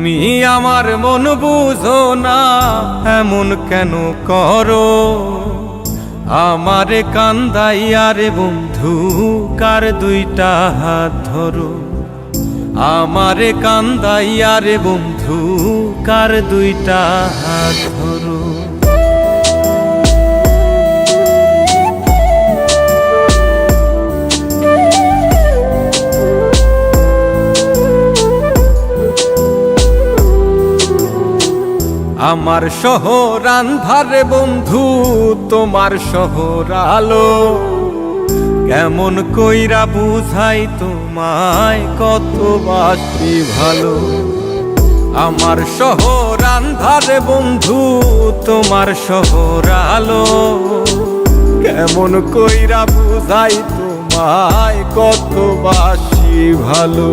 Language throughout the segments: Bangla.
তুমি আমার মন বুঝো না, এমন কেন করো? আমারে কান্দাইয়া রে বন্ধু, কার দুইটা হাত ধরো। আমারে কান্দাইয়া রে বন্ধু, কার দুইটা হাত ধরো। আমার শহর আন্ধারে বন্ধু, তোমার শহর আলো। কেমন কইরা বুঝাই তোমায়, কত বাসি ভালো। আমার শহর আন্ধারে বন্ধু, তোমার শহর আলো। কেমন কইরা বুঝাই তোমায়, কত বাসি ভালো।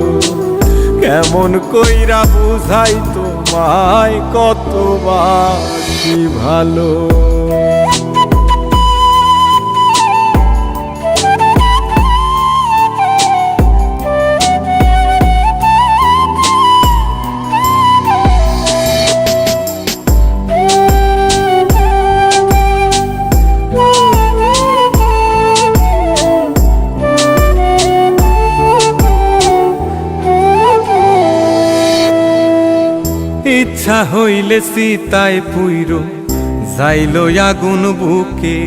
কেমন কইরা বুঝাই তোমায়, কত বাসি ভালো। ইচ্ছা হইলে সীতায় পুইরো যাইলো আগুন বুকে।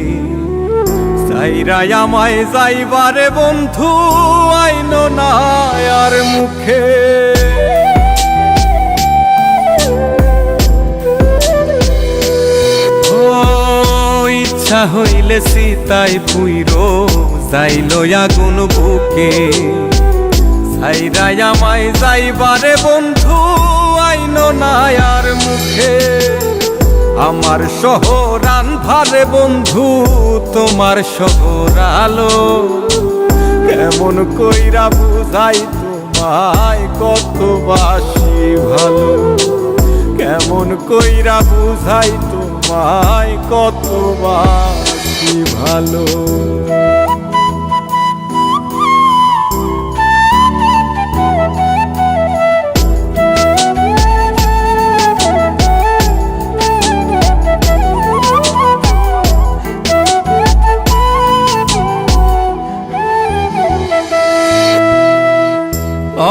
সাইরাই আমায় যাইবারে বন্ধু, আইনো না আর মুখে। ও ইচ্ছা হইলে সীতায় পুইরো যাইলো আগুন বুকে। সাইরাই আমায় যাইবারে বন্ধু, আইনো না আর মুখে। আমার শহর আন্ধারে বন্ধু, তোমার শহর আলো। কেমন কইরা বুঝাই তোমায়, কত বাসি ভালো। কেমন কইরা বুঝাই তোমায়, কত বাসি ভালো।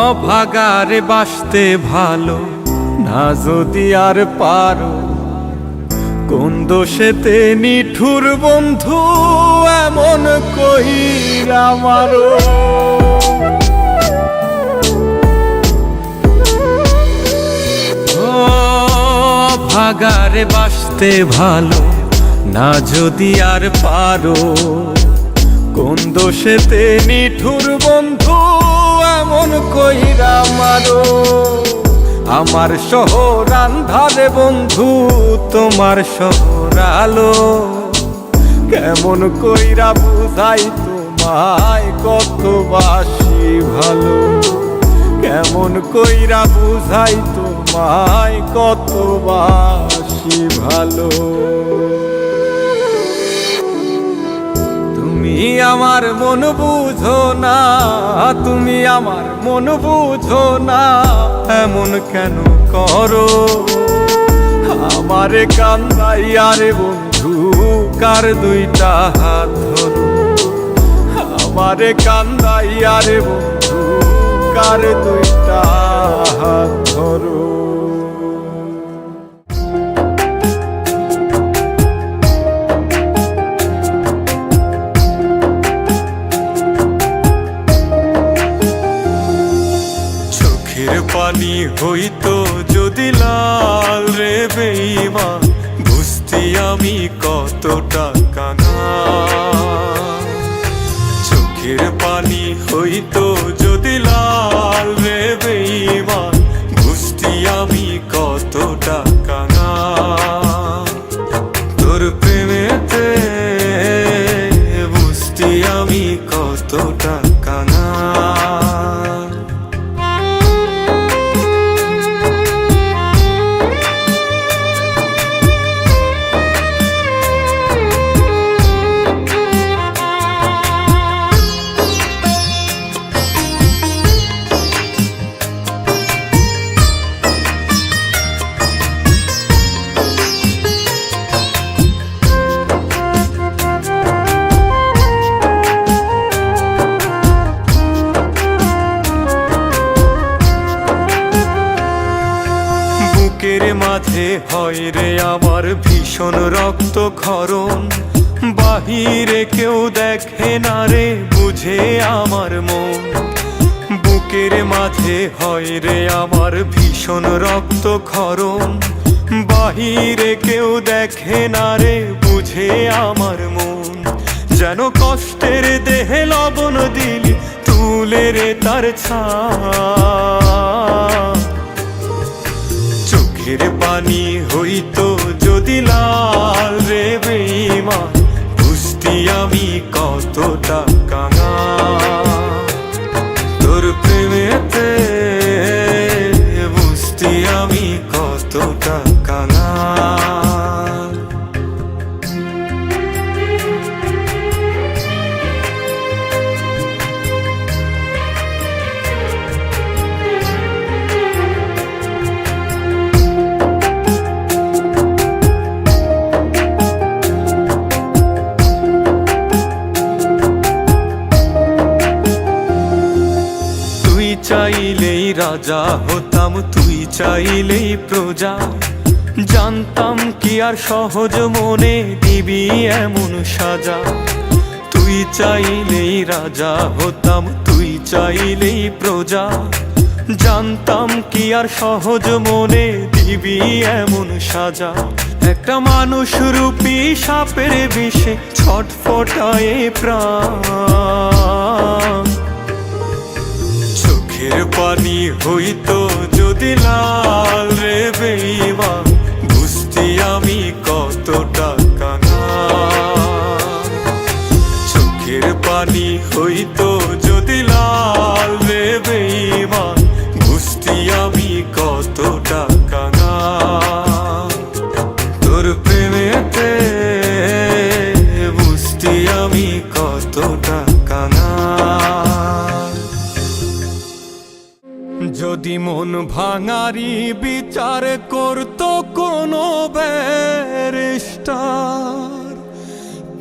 অভাগারে বাসতে ভালো না যদি আর পারো। কোন দোষেতে নিঠুর বন্ধু, এমন কইরা মারো। অভাগারে বাসতে ভালো না যদি আর পারো। কোন দোষেতে নিঠুর বন্ধু, এমন কইরা মারো। আমার শহর আন্ধারে বন্ধু, তোমার শহর আলো। কেমন কইরা বুঝাই তোমায়, কত বাসি ভালো। কেমন কইরা বুঝাই তোমায়, কত বাসি ভালো। তুমি আমার মন বুঝো না, তুমি আমার মন বুঝো না, এমন কেন করো? আমারে কান্দাইয়া রে বন্ধু, কার দুইটা হাত ধরো। আমারে কান্দাইয়া রে বন্ধু, কার দুইটা হাত ধরো। পানি হইতো যদি লাল রে বেঈমান, বুঝতি আমি কতটা কাঙাল। চোখের পানি হইতো যদি লাল রে বেঈমান, বুঝতি আমি কতটা কাঙাল। তোর প্রেমেতে বুঝতি আমি কতটা কাঙাল। মাঝে হয় রে আমার ভীষণ রক্তক্ষরণ, বাহিরে কেউ দেখে না রে বুঝে আমার মন। বুকের মাঝে হয় রে আমার ভীষণ রক্তক্ষরণ, বাহিরে কেউ দেখে না রে বুঝে আমার মন। যেন কষ্টের দেহে লবণ দিলি তুলে রে তার ছাপ, চোখের পানি হইতো যদি লাল রে বেঈমান, বুঝতি আমি কতটা কাঙাল তোর প্রেমেতে, বুঝতি আমি কতটা কাঙাল। চাইলেই রাজা হতাম, তুই চাইলেই প্রজা, জানতাম কি আর সহজ মনে দিবি এমন সাজা। তুই চাইলেই রাজা হতাম, তুই চাইলেই প্রজা, জানতাম কি আর সহজ মনে দিবি এমন সাজা। একটা মানুষ রূপী সাপের বিষে ছটফটায় প্রাণ, চোখের পানি হইতো যদি লাল রে বেঈমান, বুঝতি আমি কতটা কাঙাল। চোখের পানি হইতো যদি লাল রে বেঈমান, বুঝতি আমি কতটা কাঙাল তোর প্রেমেতে, বুঝতি আমি কতটা কাঙাল। যদি মন ভাঙারি বিচার করতো কোনো ব্যারিস্টার,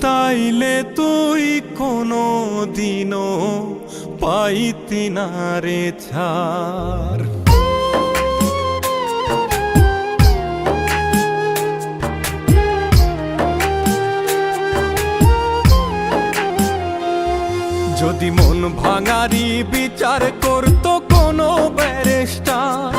তাইলে তুই কোনো দিনও পাইতি না রে ছাড়। যদি মন ভাঙারি বিচার করতো কোনো ব্যারিস্টার,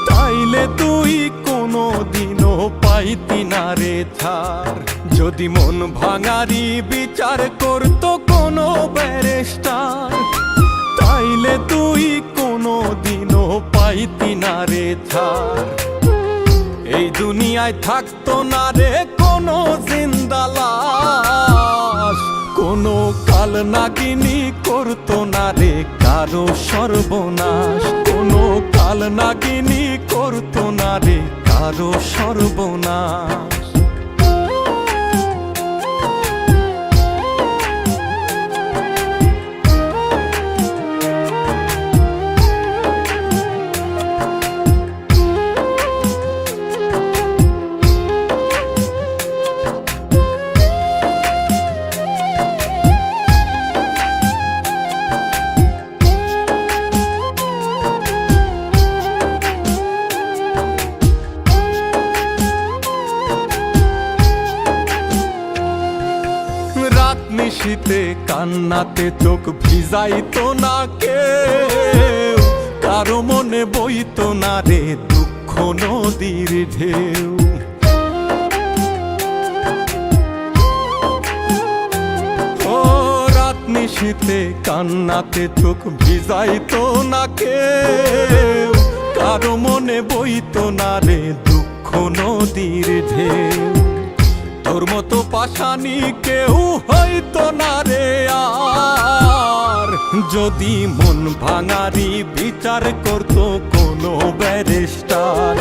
তাইলে তুই কোনো দিনও পাইতি না রে ছাড়। যদি মন ভাঙারি বিচার করতো কোনো ব্যারিস্টার, তাইলে তুই কোনো দিনও পাইতি না রে ছাড়। এই দুনিয়ায় থাকতো না রে কোনো জিন্দা লাশ, কোনো কাল নাগিনী করতো না রে কারো সর্বনাশ, কোনো কাল নাগিনী করতো না রে কারো সর্বনাশ। নিশীতে কান্নাতে চোখ ভিজাইতো না কেউ, কারো মনে বইতো না রে দুঃখ নদীর ঢেউ। ও রাত নিশীতে কান্নাতে চোখ ভিজাইতো না কেউ, কারো মনে বইতো না রে দুঃখ নদীর ঢেউ। তোর মতো পাশানি কেউ হইতো না রে আর, যদি মন ভাঙারি বিচার করতো কোনো ব্যারিস্টার।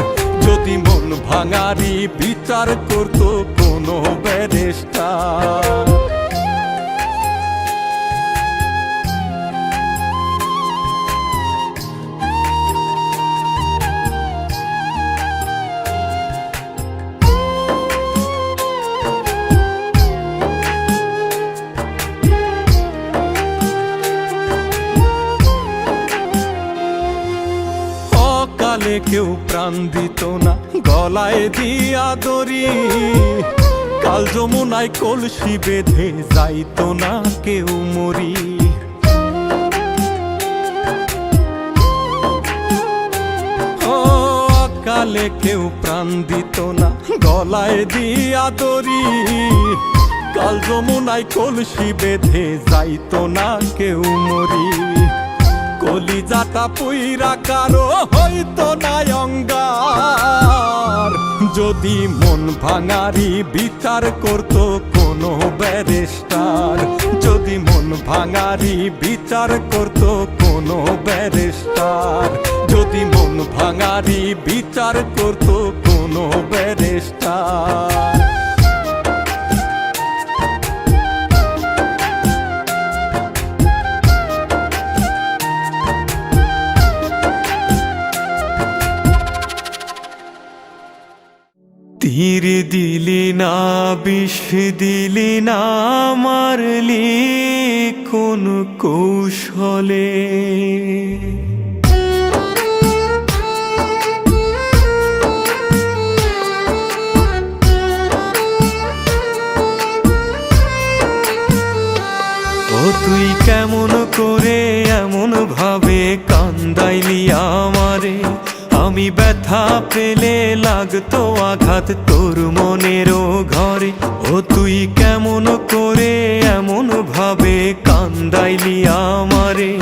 যদি মন ভাঙারি বিচার করতো কোনো ব্যারিস্টার। অকালে কেউ প্রাণ দিত না গলায় দিয়া দড়ি, কাল যমুনায় কলসি বেঁধে যাইতো না কেউ মরি। অকালে কেউ প্রাণ দিত না গলায় দিয়া দড়ি, কাল যমুনায় কলসি বেঁধে যাইতো না কেউ মরি। কলিজাটা পুইরা কারো হইতো না অঙ্গার, যদি মন ভাঙারি বিচার করত কোনো ব্যারিস্টার, যদি মন ভাঙারি বিচার করত কোনো ব্যারিস্টার, যদি মন ভাঙারি বিচার করত কোনো ব্যারিস্টার। তীর দিলি না বিষ দিলি না মারলি কোন কৌশলে, ও তুই কেমন করে এমন ভাবে কান্দাইলি আমারে, আমি ব্যথা পেলে লাগতো আঘাত তোর মনেরও ঘরে। ও তুই কেমন করে এমন ভাবে কান্দাইলি আমারে,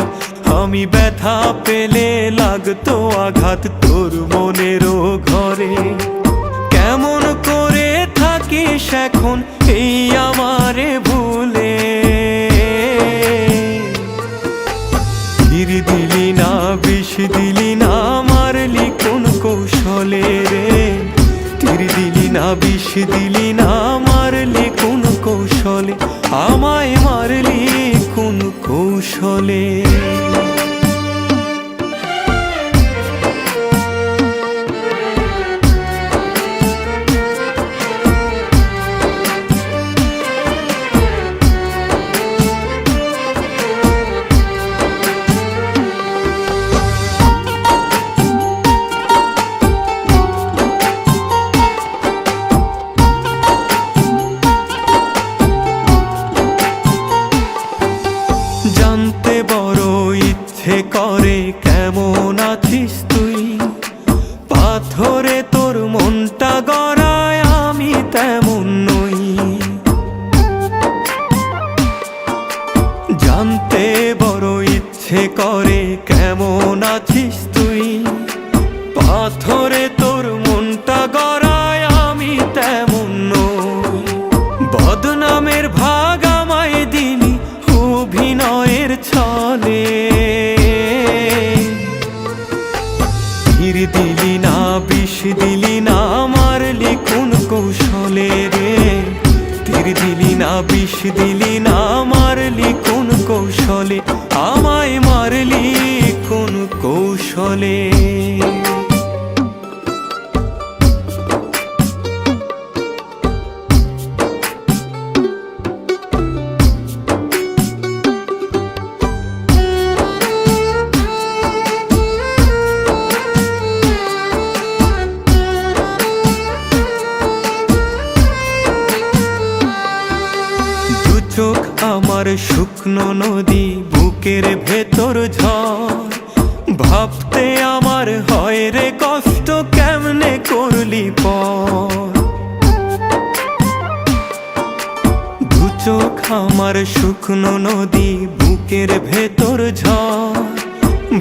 আমি ব্যথা পেলে লাগতো আঘাত তোর মনেরও ঘরে। কেমন করে থাকিস এখন এই আমারে ভুলে, তীর দিলি না বিষ দিলি না মারলি কোন কৌশলে রে, তীর দিলি না বিষ দিলি না মারলি কোন কৌশলে, আমায় মারলি কোন কৌশলে। জানতে বড় ইচ্ছে করে কেমন আছিস তুই, পাথরে তোর মনটা গড়ায় আমি তেমন নই। জানতে বড় ইচ্ছে করে কেমন আছিস তুই, পাথরে তোর মনটা গড়ায় আমি তেমন নই। বদনামের ভাগ আমায় দিলি অভিনয়ের ছলে, তীর দিলি না বিষ দিলি না মারলি কোন কৌশলে রে, তীর দিলি না বিষ দিলি না মারলি কোন কৌশলে, আমায় মারলি কোন কৌশলে। চোখ আমার শুকনো নদী বুকের ভেতর ঝড়, ভাবতে আমার হয় রে কষ্ট কেমনে করলি পর। দু চোখ আমার শুকনো নদী বুকের ভেতর ঝড়,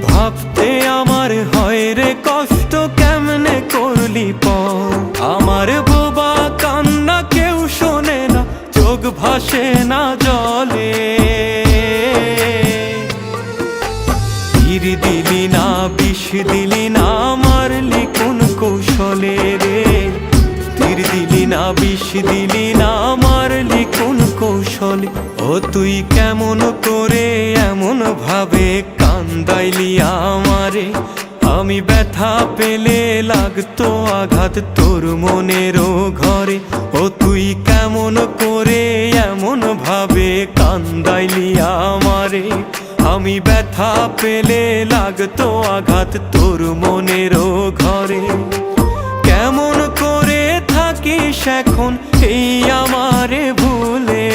ভাবতে আমার হয় রে কষ্ট কেমনে করলি পর। আমার বোবা কান্না কেউ শোনে না, চোখ ভাসে না জলে, তীর দিলি না বিষ দিলি না মারলি কোন কৌশলে রে, তীর দিলি না বিষ দিলি না মারলি কোন কৌশলে। ও তুই কেমন করে এমন ভাবে কান্দাইলি আমারে, আমি ব্যথা পেলে লাগতো আঘাত তোর মনেরও ঘরে। ও তুই কেমন করে এমন ভাবে কান্দাইলি আমারে, আমি ব্যথা পেলে লাগতো আঘাত তোর মনেরও এখন এই আমারে ভুলে।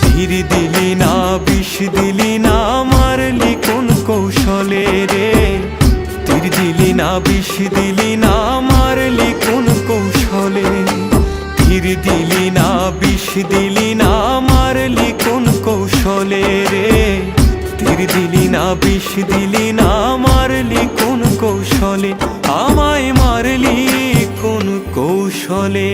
তীর দিলি না বিষ দিলি না মারলি কোন কৌশলে রে, তীর দিলি না বিষ দিলি না মারলি কোন কৌশলে, তীর দিলি না বিষ দিলি না মারলি কোন কৌশলে রে, তীর দিলি না বিষ দিলি না মারলি কোন কৌশলে, আমায় মারলি কোন কৌশলে।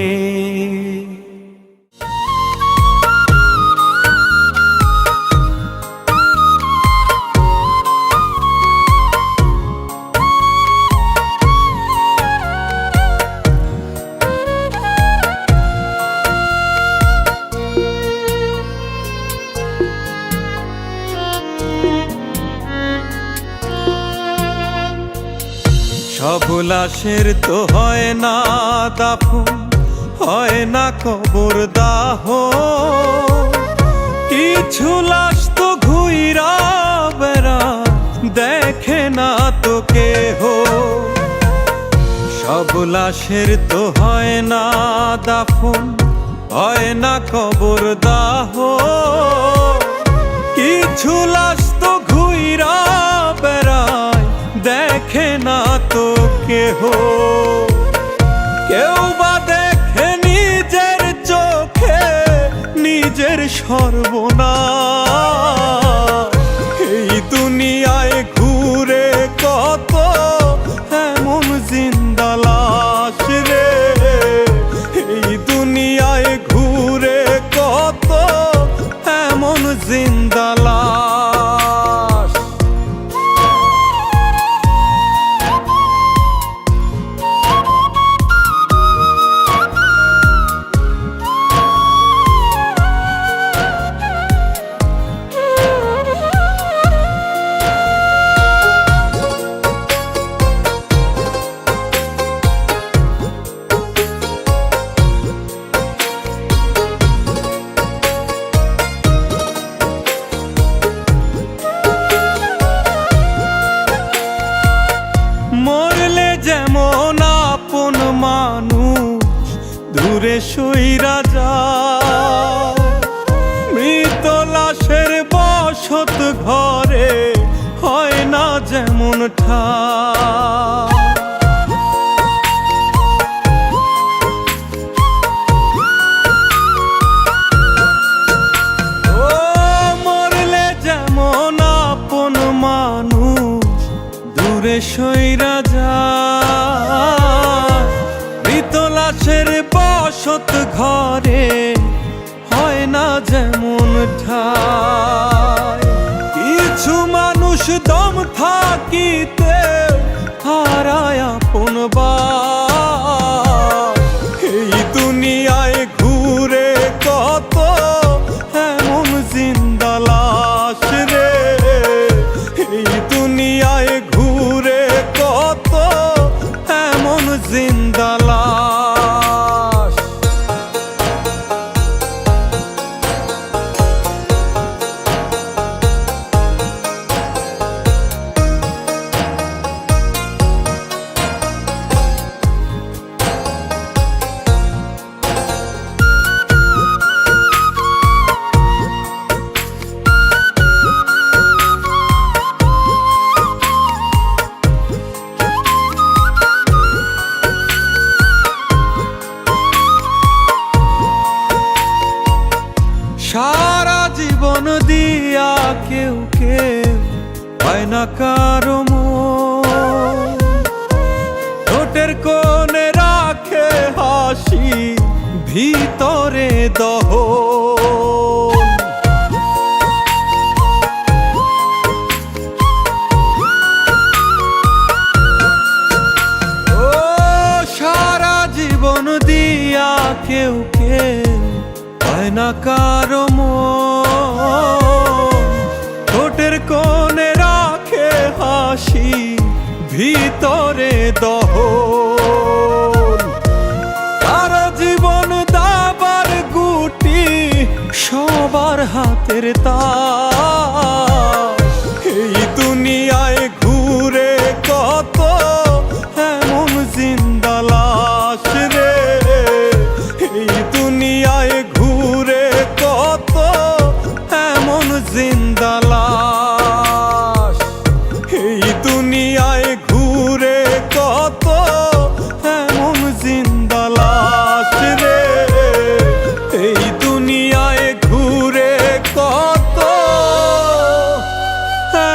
সব লাশের তো হয় না দাফন, হয় না কবর দাহ, কিছু লাশ তো ঘুইরা বেড়া দেখে না তো কেহ। সব লাশের তো হয় না দাফন, হয় না কবর দাহ, কিছু লাশ তো ঘুইরা বেড়ায় দেখে না তো কেহ। কেউ বা দেখে নিজের চোখে নিজের সর্বনাশ, এই দুনিয়ায় ঘুরে কত এমন জিন্দা লাশ রে, এই দুনিয়ায় ঘুরে কত এমন জিন্দা লাশ। মরলে যেমন আপন মানুষ দূরে সইরা যায়, মৃত লাশের বসত ঘরে হয় না যেমন ঠাই। ও মরলে যেমন আপন মানুষ দূরে সইরা যায়, মৃত লাশের বসত ঘরে হয় না যেমন ঠাই। কিছু মানুষ দম থাকিতে হারায় আপন বাস, এই দুনিয়ায় ঘুরে কত এমন জিন্দা লাশ রে, এই দুনিয়ায় ঘুরে কত এমন জিন্দা লাশ। সারা জীবন দিয়া কেউ কেউ পায় না কারো মন, ঠোঁটের কোণে রাখে হাসি ভিতরে দহন। ও সারা জীবন দিয়া কেউ কেউ পায় না কারো মন, ঠোঁটের কোণে রাখে হাসি ভিতরে দহন। কারো জীবন দাবার গুটি সবার হাতের তাস, এই দুনিয়ায় ঘুরে কত এমন জিন্দা দুনিয়ায় ঘুরে কত এমন জিন্দা লাশ রে, এই দুনিয়ায় ঘুরে কত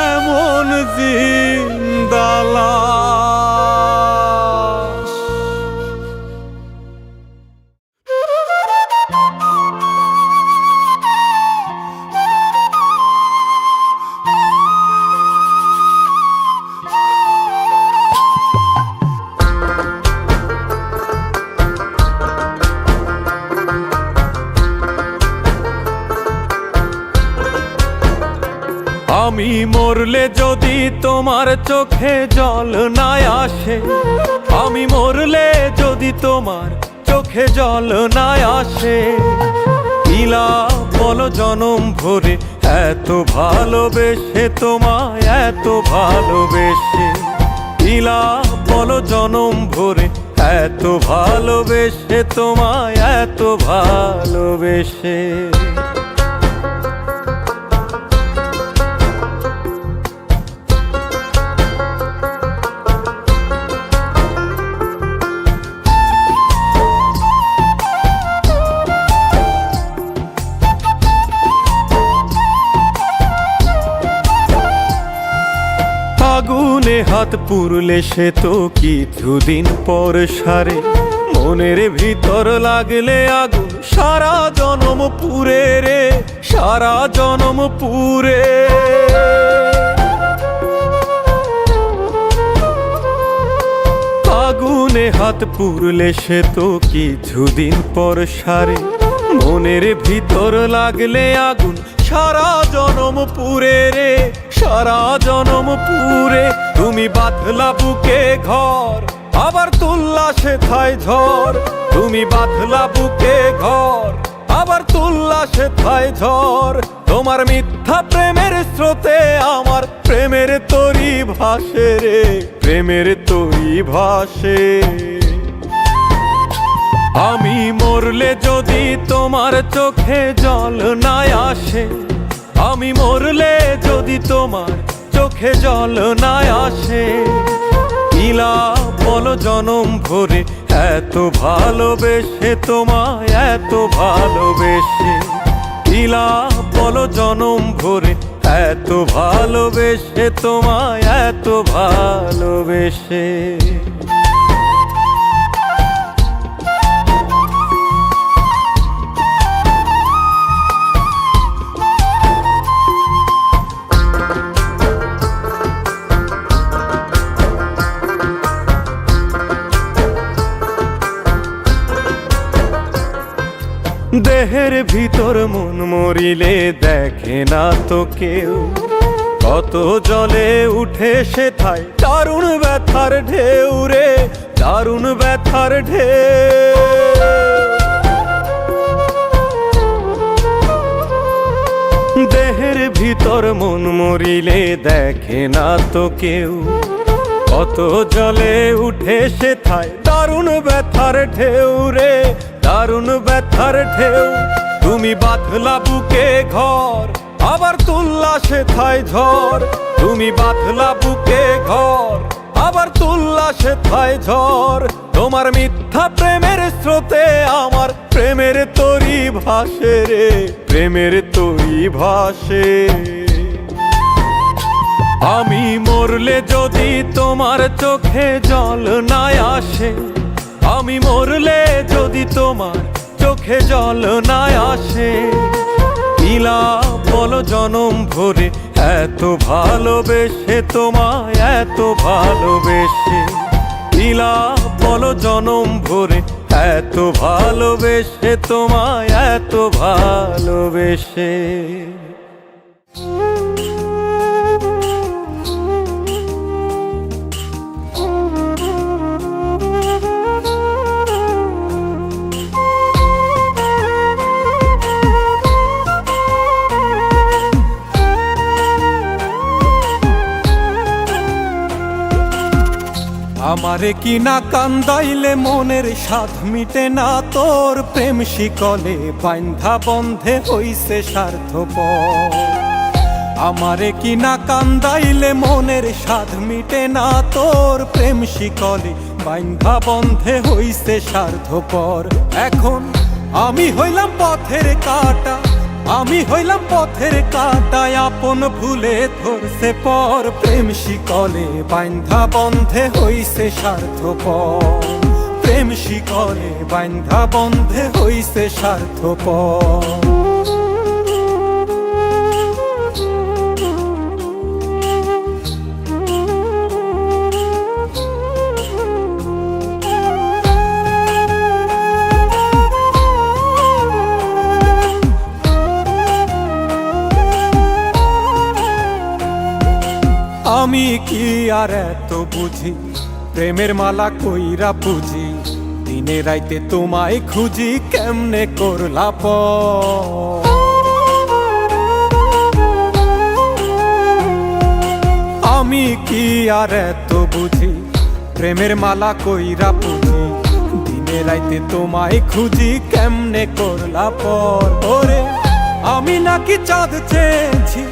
এমন জিন্দা লাশ। আমি মরলে যদি তোমার চোখে জল না আসে, আমি মরলে যদি তোমার চোখে জল না আসে, ইলা বলো জনম ভরে এত ভালোবেসে তোমায়, এত ভালোবেসে, ইলা বলো জনম ভরে এত ভালোবেসে তোমায়, এত ভালোবেসে। আগুনে হাত পুরলে সে তো কিছুদিন পর সারে, মনের ভিতর লাগলে আগুন সারা জনম পুরে রে, সারা জনম পুরে। আগুনে হাত পুরলে সে তো কিছুদিন পর সারে, মনের ভিতর লাগলে আগুন সারা জনম পুরে রে, সারা জনম পুরে। তুমি বাঁধলা বুকে ঘর, আবার তুললা সেথায় ঝড়, তুমি বাঁধলা বুকে ঘর, আবার তুললা সেথায় ঝড়। তোমার মিথ্যা প্রেমের স্রোতে আমার প্রেমের তরি ভাসে রে, প্রেমের তরি ভাসে। আমি মরলে যদি তোমার চোখে জল না আসে, আমি মরলে যদি তোমার চোখে জল না আসে, ইলা বলো জনম ভরে এত ভালোবেসে তোমায়, এত ভালোবেসে, ইলা বলো জনম ভরে এত ভালোবেসে তোমায়, এত ভালোবেসে। দেহের ভিতর মন মরিলে দেখে না তো কেউ, কত জলে উঠে সেথায় দারুণ ব্যথার ঢেউ রে, দারুণ ব্যথার ঢেউ। দেহের ভিতর মন মরিলে দেখে না তো কেউ, কত জলে উঠে সেথায় দারুণ ব্যথার ঢেউ রে, দারুণ ব্যথার ঢেউ। তুমি বাঁধলা বুকে ঘর, আবার তুললা সেথায় ঝড়, তুমি বাঁধলা বুকে ঘর, আবার তুললা সেথায় ঝড়। তোমার মিথ্যা প্রেমের স্রোতে আমার প্রেমের তরি ভাসে রে, প্রেমের তরি ভাসে। আমি মরলে যদি তোমার চোখে জল না আসে, আমি মরলে যদি তোমার চোখে জল না আসে, ইলা বলো জনম ভরে এত ভালোবেসে তোমায়, এত ভালোবেসে, ইলা বলো জনম ভরে এত ভালোবেসে তোমায়, এত ভালোবেসে। আমারে কি না কান্দাইলে মনের স্বাদ মিটে না, তোর প্রেম শিকলে বান্ধা বন্ধে হইছে স্বার্থপর। আমারে কি না কান্দাইলে মনের স্বাদ মিটে না তোর প্রেম শিকলে বাইন্ধা বন্ধে হইছে স্বার্থপর। এখন আমি হইলাম পথের কাঁটা, আমি হইলাম পথের কাঁটায় আপন ভুলে ধরছে পর প্রেম শিকলে বাইন্ধা বন্ধে হইছে স্বার্থপর। প্রেম শিকলে বাইন্ধা বন্ধে হইছে স্বার্থপর। আমি কি আর এত বুঝি প্রেমের মালা কইরা পুজি, দিনে রাইতে তোমায় খুঁজি কেমনে করলা পর। আমি কি আর এত বুঝি প্রেমের মালা কইরা পুজি, দিনে রাইতে তোমায় খুঁজি কেমনে করলা পর। ওরে আমি নাকি চাঁদ চেয়েছি,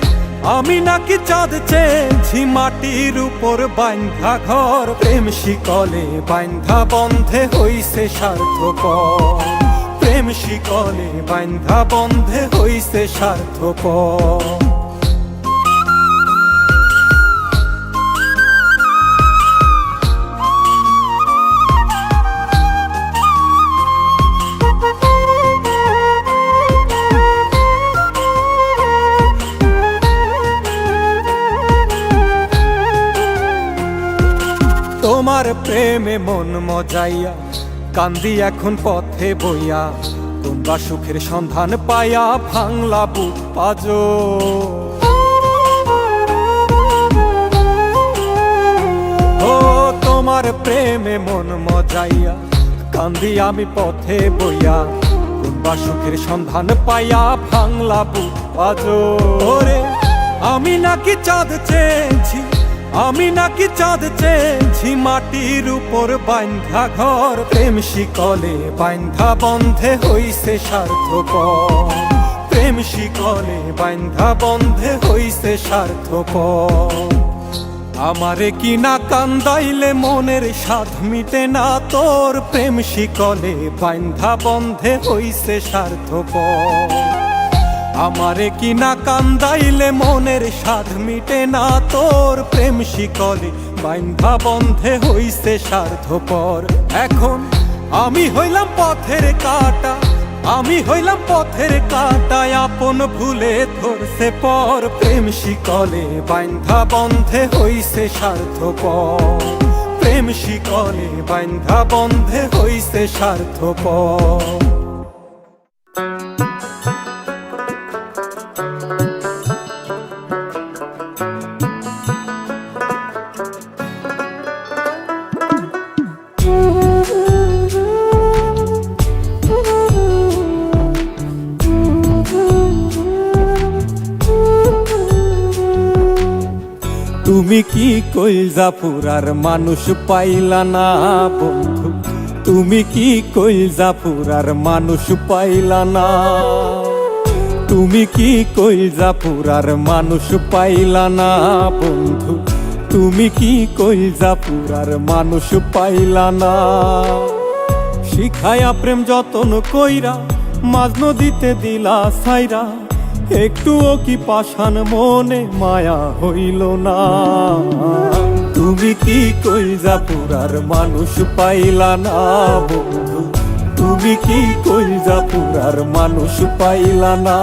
আমি নাকি চাঁদ চেয়েছি মাটির উপর বাইন্ধা ঘর। প্রেম শিকলে বাইন্ধা বন্ধে হইছে স্বার্থপর। প্রেম শিকলে বাইন্ধা বন্ধে হইছে স্বার্থপর। তোমার প্রেমে মন মজাইয়া কান্দি এখন পথে বইয়া, তোমরা সুখের সন্ধান পাইয়া ভাঙলা বুক পাজো। ও তোমার প্রেমে মন মজাইয়া কান্দি আমি পথে বইয়া, তোমরা সুখের সন্ধান পাইয়া ভাঙলা বুক পাজো। ওরে আমি নাকি চাঁদ চেয়েছি, আমি নাকি চাঁদ চেয়েছি মাটির উপর বাইন্ধা ঘর। প্রেম শিকলে বাইন্ধা বন্ধে হইছে স্বার্থপর। প্রেম শিকলে বাইন্ধা বন্ধে হইছে স্বার্থপর। আমারে কি না কান্দাইলে মনের স্বাদ মিটে না তোর প্রেম শিকলে বাইন্ধা বন্ধে হইছে স্বার্থপর। আমারে কি না কান্দাইলে মনের স্বাদ মিটে না তোর প্রেম শিকলে বাইন্ধা বন্ধে হইছে স্বার্থপর। এখন আমি হইলাম পথের কাঁটা, আমি হইলাম পথের কাঁটায় আপন ভুলে ধরছে পর। প্রেম শিকলে বাইন্ধা বন্ধে হইছে স্বার্থপর। প্রেম শিকলে বাইন্ধা বন্ধে হইছে স্বার্থপর। তুমি কি কইলজা পুরার মানুষ পাইলা না বন্ধু, তুমি কি কইলজা পুরার মানুষ পাইলা না। তুমি কি কইলজা পুরার মানুষ পাইলা না বন্ধু, তুমি কি কইলজা পুরার মানুষ পাইলা না। শিখায়া প্রেম যতন কইরা মাঝ নদীতে দিলা ছাইরা, একটুও কি পাষাণ মনে মায়া হইল না। তুমি কি কইলজা পুরার মানুষ পাইলা না বন্ধু, তুমি কি কইলজা পুরার মানুষ পাইলা না।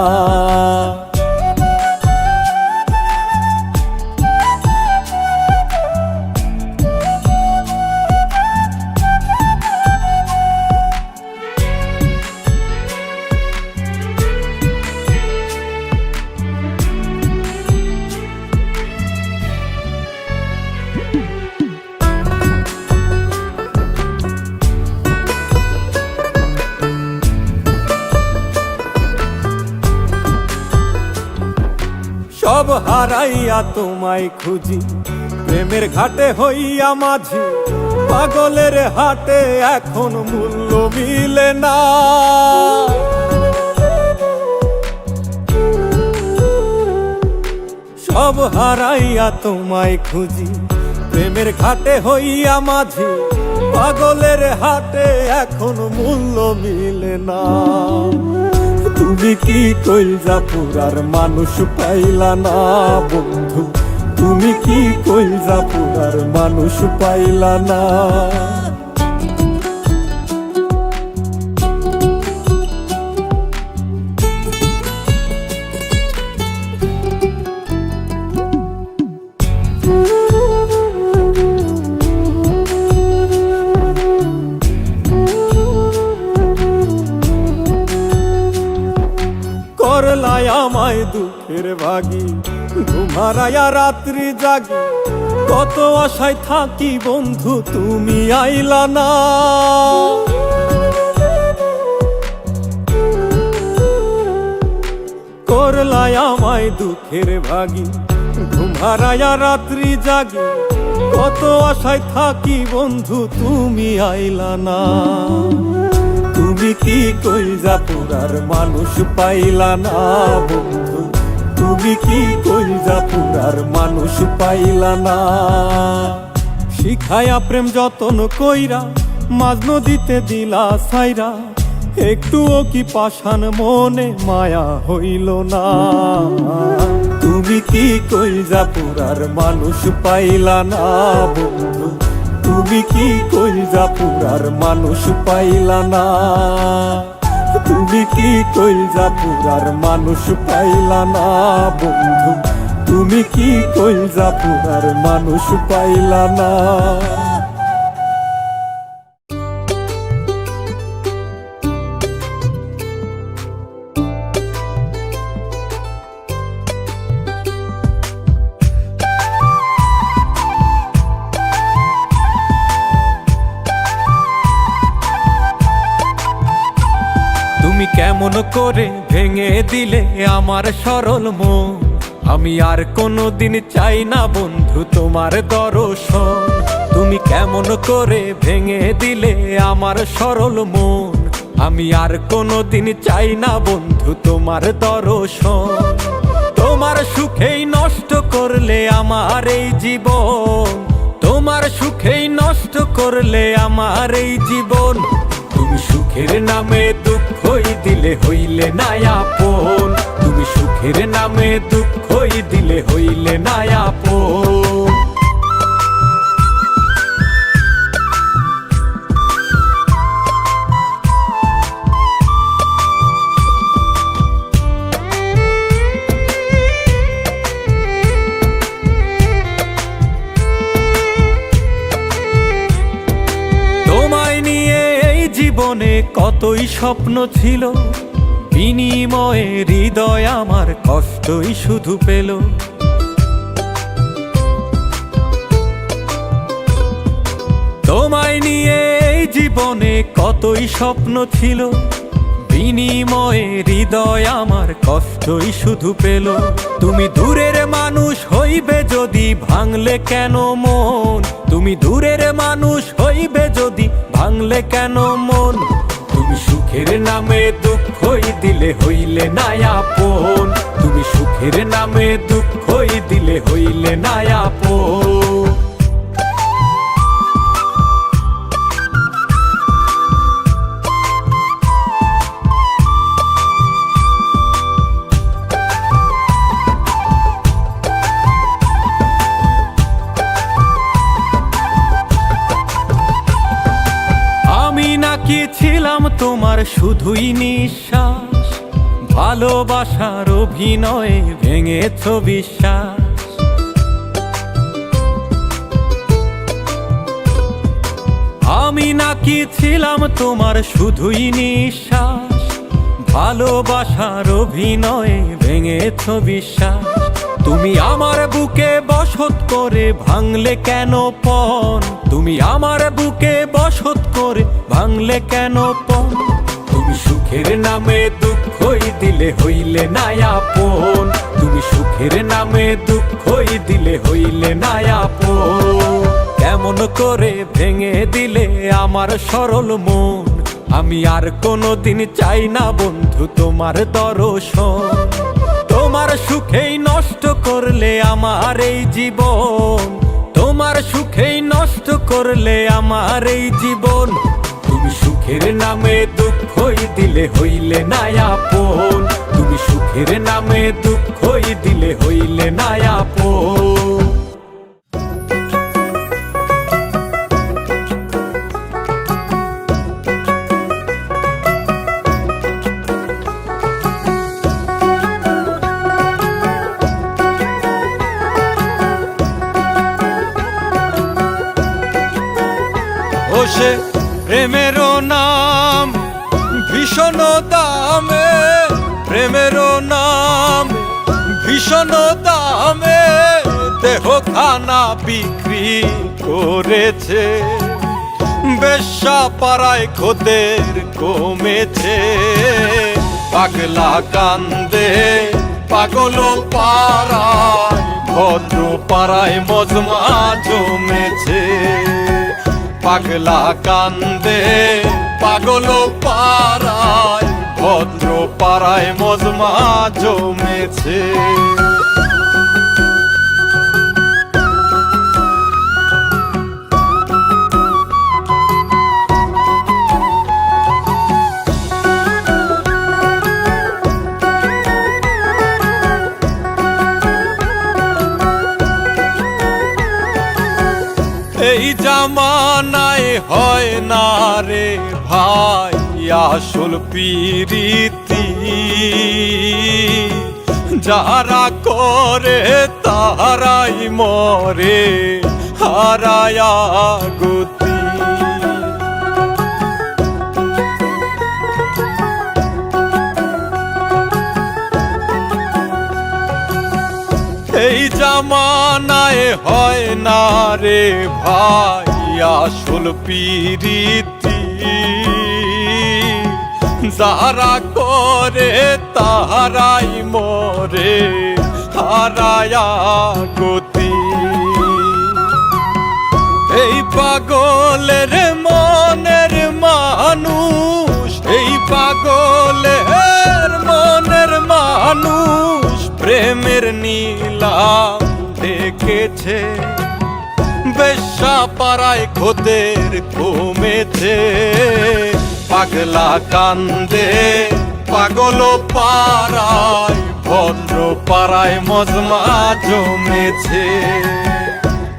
সব হারাইয়া তোমায় খুঁজি, প্রেমের ঘাটে হইয়া মাঝি, পাগলের হাটে এখন মূল্য মিলে না। সব হারাইয়া তোমায় খুঁজি, প্রেমের ঘাটে হইয়া মাঝি, পাগলের হাটে এখন মূল্য মিলে না। তুমি কি কইলা পুরার মানুষ পাইলা না বন্ধু, তুমি কি কইলা পুরার মানুষ পাইলা না। করলাই আমায় দুঃখের ভাগী, ঘুমারায়া রাত্রি জাগি, কত আশায় থাকি বন্ধু তুমি আইলা না। করলাই আমায় দুঃখের ভাগী, ঘুমারায়া রাত্রি জাগি, কত আশায় থাকি বন্ধু তুমি আইলা না। তুমি কি কইলা পুরার মানুষ পাইলা না বন্ধু, তুমি কি কইলা পুরার মানুষ পাইলা না। শিখায়া প্রেম যতন কইরা মাঝ নদীতে দিলা ছাইরা, একটুও কি পাষাণ মনে মায়া হইল না। তুমি কি কইলা পুরার মানুষ পাইলা না বন্ধু, তুমি কি কইলা পুরার মানুষ পাইলা না। তুমি কি কইলা পুরার মানুষ পাইলা না বন্ধু, তুমি কি কইলা পুরার মানুষ পাইলা না। তুমি কেমন করে ভেঙে দিলে আমার সরল মন, আমি আর কোনোদিন চাই না বন্ধু তোমার দর্শন। তুমি কেমন করে ভেঙে দিলে আমার সরল মন, আমি আর কোনোদিন চাই না বন্ধু তোমার দর্শন। তোমার সুখেই নষ্ট করলে আমার এই জীবন, তোমার সুখেই নষ্ট করলে আমার এই জীবন। তুমি সুখের নামে দুঃখই দিলে হইলে না আপন, তুমি সুখের নামে দুঃখই দিলে হইলে না আপন। তোমায় নিয়ে এই জীবনে কতই স্বপ্ন ছিল, বিনিময়ে হৃদয় আমার কষ্টই শুধু পেল। তোমায় নিয়ে এই জীবনে কতই স্বপ্ন ছিল, বিনিময়ে হৃদয় আমার কষ্টই শুধু পেল। তুমি দূরের মানুষ হইবে যদি ভাঙলে কেন মন, তুমি দূরের মানুষ হইবে যদি ভাঙলে কেন মন। তুমি সুখের নামে দুঃখই দিলে হইলে না আপন, তুমি সুখের নামে দুঃখই দিলে হইলে না আপন। আমি নাকি ছিলাম তোমার শুধুই নিঃশ্বাস, ভালোবাসার অভিনয়ে ভেঙেছ বিশ্বাস। আমি নাকি ছিলাম তোমার শুধুই নিঃশ্বাস, ভালোবাসার অভিনয়ে ভেঙেছ বিশ্বাস। তুমি আমার বুকে বসত করে ভাঙলে কেন পণ, তুমি আমার বুকে বসত করে ভাঙলে কেন পণ। তুমি সুখের নামে দুঃখই দিলে হইলে না আপন, তুমি সুখের নামে দুঃখই দিলে হইলে না আপন। কেমন করে ভেঙে দিলে আমার সরল মন, আমি আর কোনোদিন চাই না বন্ধু তোমার দর্শন। তোমার তোমার সুখেই নষ্ট করলে আমার এই জীবন, তোমার সুখেই নষ্ট করলে আমার এই জীবন। তুমি সুখের নামে দুঃখই দিলে হইলে না আপন, তুমি সুখের নামে দুঃখই দিলে হইলে না আপন। সে প্রেমের নাম ভীষণ দামে, প্রেমের নাম ভীষণ দামে দেহ খানা বিক্রি করেছে। বেশ্যা পাড়ায় খোদের কমেছে, পাগলা কান্দে পাগল পাড়ায়, ভদ্র পাড়ায় মজমা জমেছে। পাগলা কান্দে পাগল পাড়ায়, ভদ্র পাড়ায় মজমা জমেছে। এই জামানায় হয় না রে ভাই আসল প্রীতি, যারা করে তারাই মরে হারায়া গতি। এই জামানায় হয় না রে ভাই আসল প্রীতি, যারা করে তাহারাই মরে হারায়া গতি। এই পাগলের মনের মানুষ, এই পাগলের মনের মানুষ প্রেমের নীলাম দেখেছে। বেশ্যা পাড়ায় খোদের কমেছে, পাগলা কান্দে পাগল পাড়ায়, ভদ্র পাড়ায় মজমা জমেছে।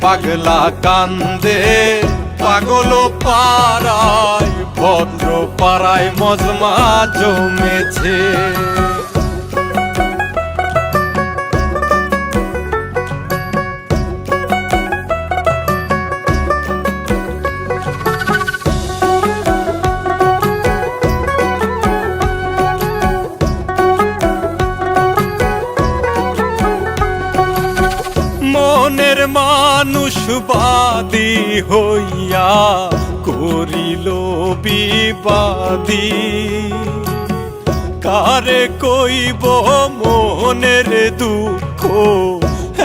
পাগলা কান্দে পাগল পাড়ায়, ভদ্র পাড়ায় মজমা জমেছে। মনের মানুষ বাদী হইয়া করিল বিবাদী, কারে কইব মনের দুঃখ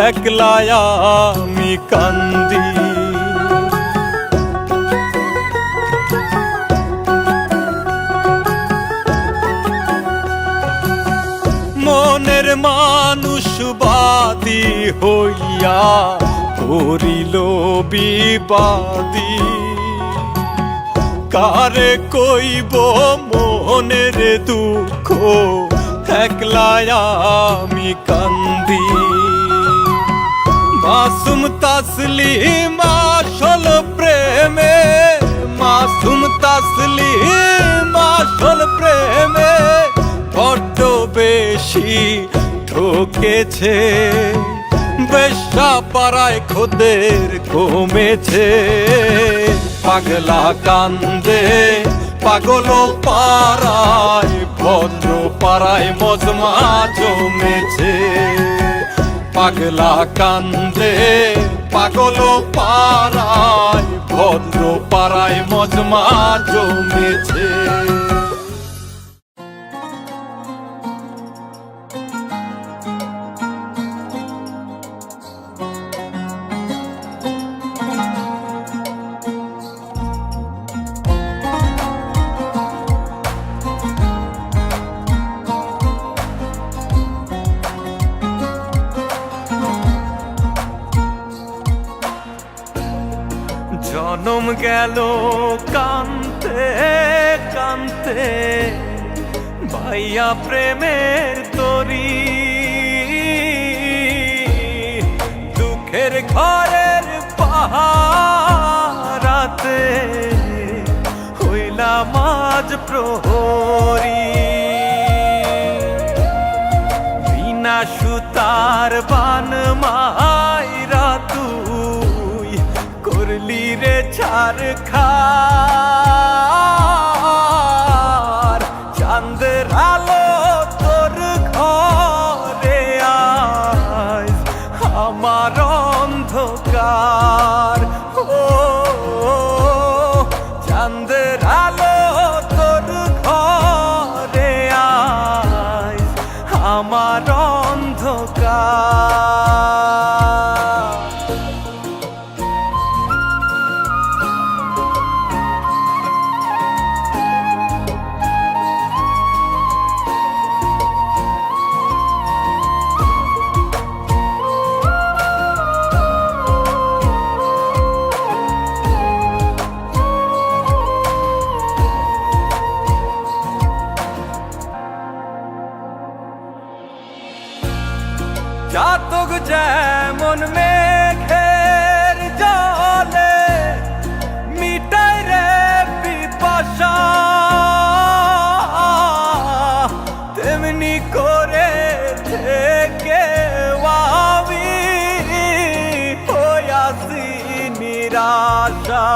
একলা আমি কান্দি। মনের মানুষ বাদী হইয়া করিল বিবাদী, কারে কইব মনের দুঃখ একলা আমি কান্দি। মাসুম তাসলিম আসল প্রেমে, মাসুম তাসলিম আসল প্রেমে বড্ড বেশি ঠকেছে। বেশ্যা পাড়ায় খোদের কমেছে, পাগলা কান্দে পাগল পাড়ায়, ভদ্র পাড়ায় মজমা জমেছে। পাগলা কান্দে পাগল পাড়ায়, ভদ্র পাড়ায় মজমা জমেছে। জনম গেল কান্তে কান্তে ভাইয়া প্রেমের তরি, দুঃখের ঘরের পাহারাতে হইলাম আজ প্রহরী। বিনা সুতার বান মাইরা তুই করলি রে ছারখার, চাঁদের আলো তোর ঘরে আজ আমার অন্ধকার। ও চাঁদের আলো তোর ঘরে আজ আমার অন্ধকার। জাতক যেমন মেঘের জলে মিটাই রে পিপাসা, তেমনি করে থেকে আমি হইয়াছি নিরাশা।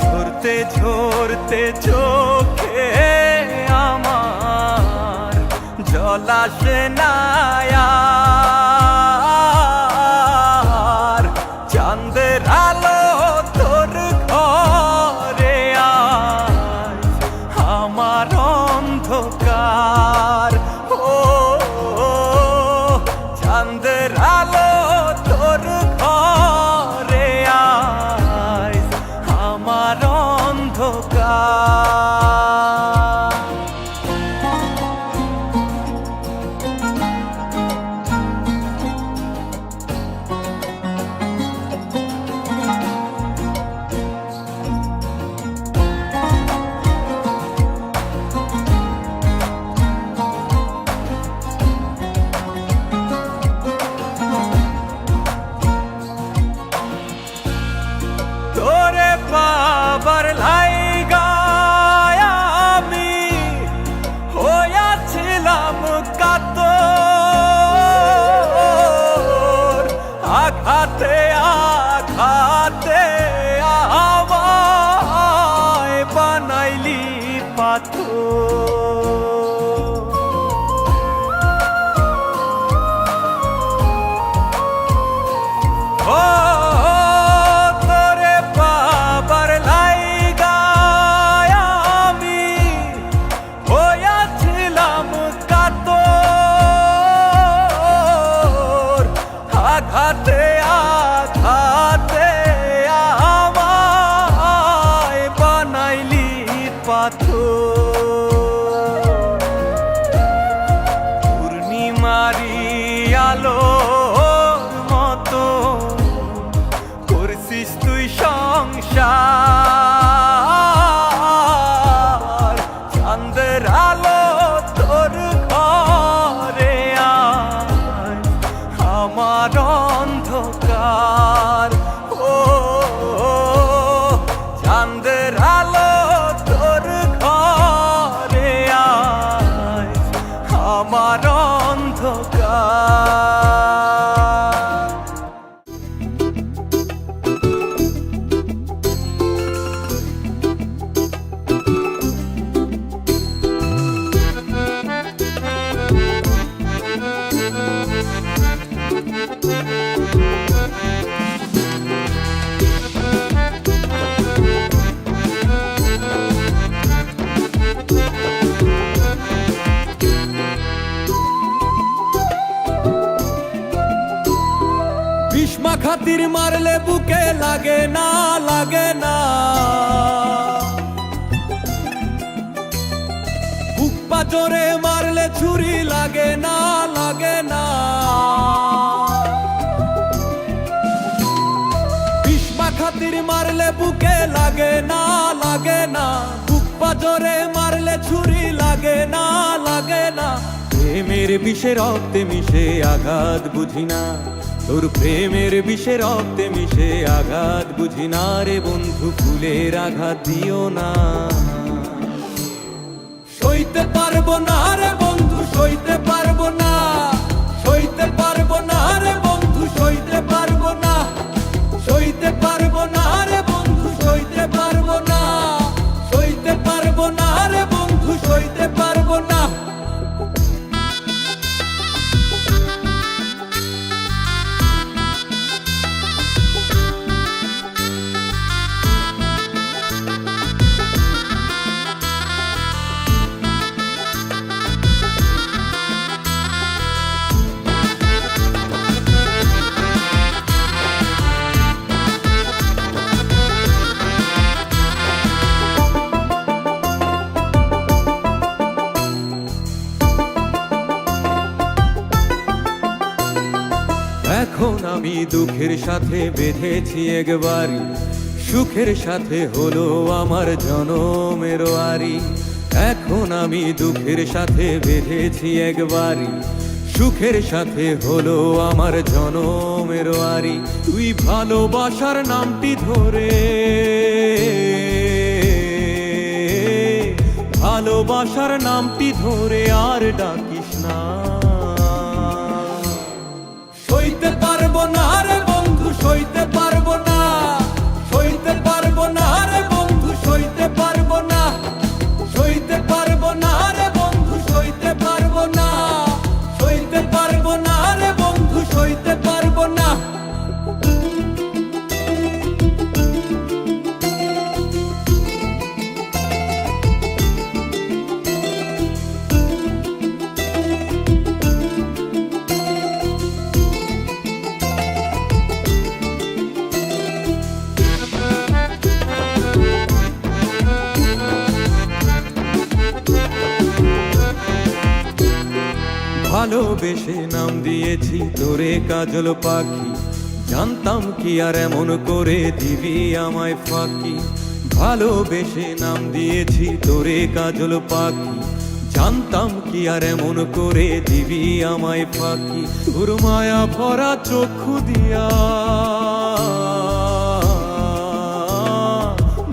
ঝরতে ঝরতে চোখে আমার জল আসে না আর, চাঁদের আলো তোর ঘরে আজ আমার অন্ধকার। ও চাঁদের আলো তোর ঘরে আজ আমার অন্ধকার। তোরে পাবার লাইগায় আমি হইয়াছিলাম কাতর, আঘাতে আঘাতে আমায় বানাইলি পাথর। আঘাতে আঘাতে আমায় বানাইলি পাথর। পূর্ণিমারি আলোর মতো করছিস তুই সংসার, চাঁদের আলো তোর ঘরে আজ আমার অন্ধকার। ও চাঁদের আলো তোর ঘরে আজ আমার অন্ধকার। খাতির মারলে বুকে লাগে না, লাগে না। বুক পাজরে মারলে ছুরি লাগে না, লাগে না। বিষ্মা খাতির মারলে বুকে লাগে না, লাগে না। বুক পাজরে মারলে ছুরি লাগে না, লাগে না। প্রেমের বিষে রক্তে মিশে আঘাত বুঝি না, তোর প্রেমের বিষে রক্তে মিশে আঘাত বুঝি না রে বন্ধু, ফুলের আঘাত দিও না। সইতে পারবো না রে বন্ধু, সইতে পারবো না, সইতে পারবো না রে বন্ধু, সইতে পারবো না, সইতে পারবো না রে বন্ধু, সইতে পারবো না, সইতে পারবো না রে বন্ধু, সইতে পারবো না। এখন আমি দুঃখের সাথে বেঁধেছি একবারই, সুখের সাথে হলো আমার জনমের আরি। এখন আমি দুঃখের সাথে বেঁধেছি একবারই, সুখের সাথে হলো আমার জনমের আরি। তুই ভালোবাসার নামটি ধরে, ভালোবাসার নামটি ধরে আর ডাকিস না। সইতে পারবো না রে বন্ধু, সইতে পারবো না, সইতে পারবো না রে বন্ধু, সইতে পারবো না, সইতে পারবো না রে বন্ধু, সইতে পারবো না, সইতে পারবো না রে বন্ধু, সইতে পারবো না। ভালোবেসে নাম দিয়েছি তোরে কাজল পাখি, জানতাম কি আর এমন করে দিবি আমায় ফাঁকি। ভালোবেসে নাম দিয়েছি তোরে কাজল পাখি, জানতাম কি আর এমন করে দিবি আমায় ফাঁকি। তোর মায়া ভরা চক্ষু দিয়া,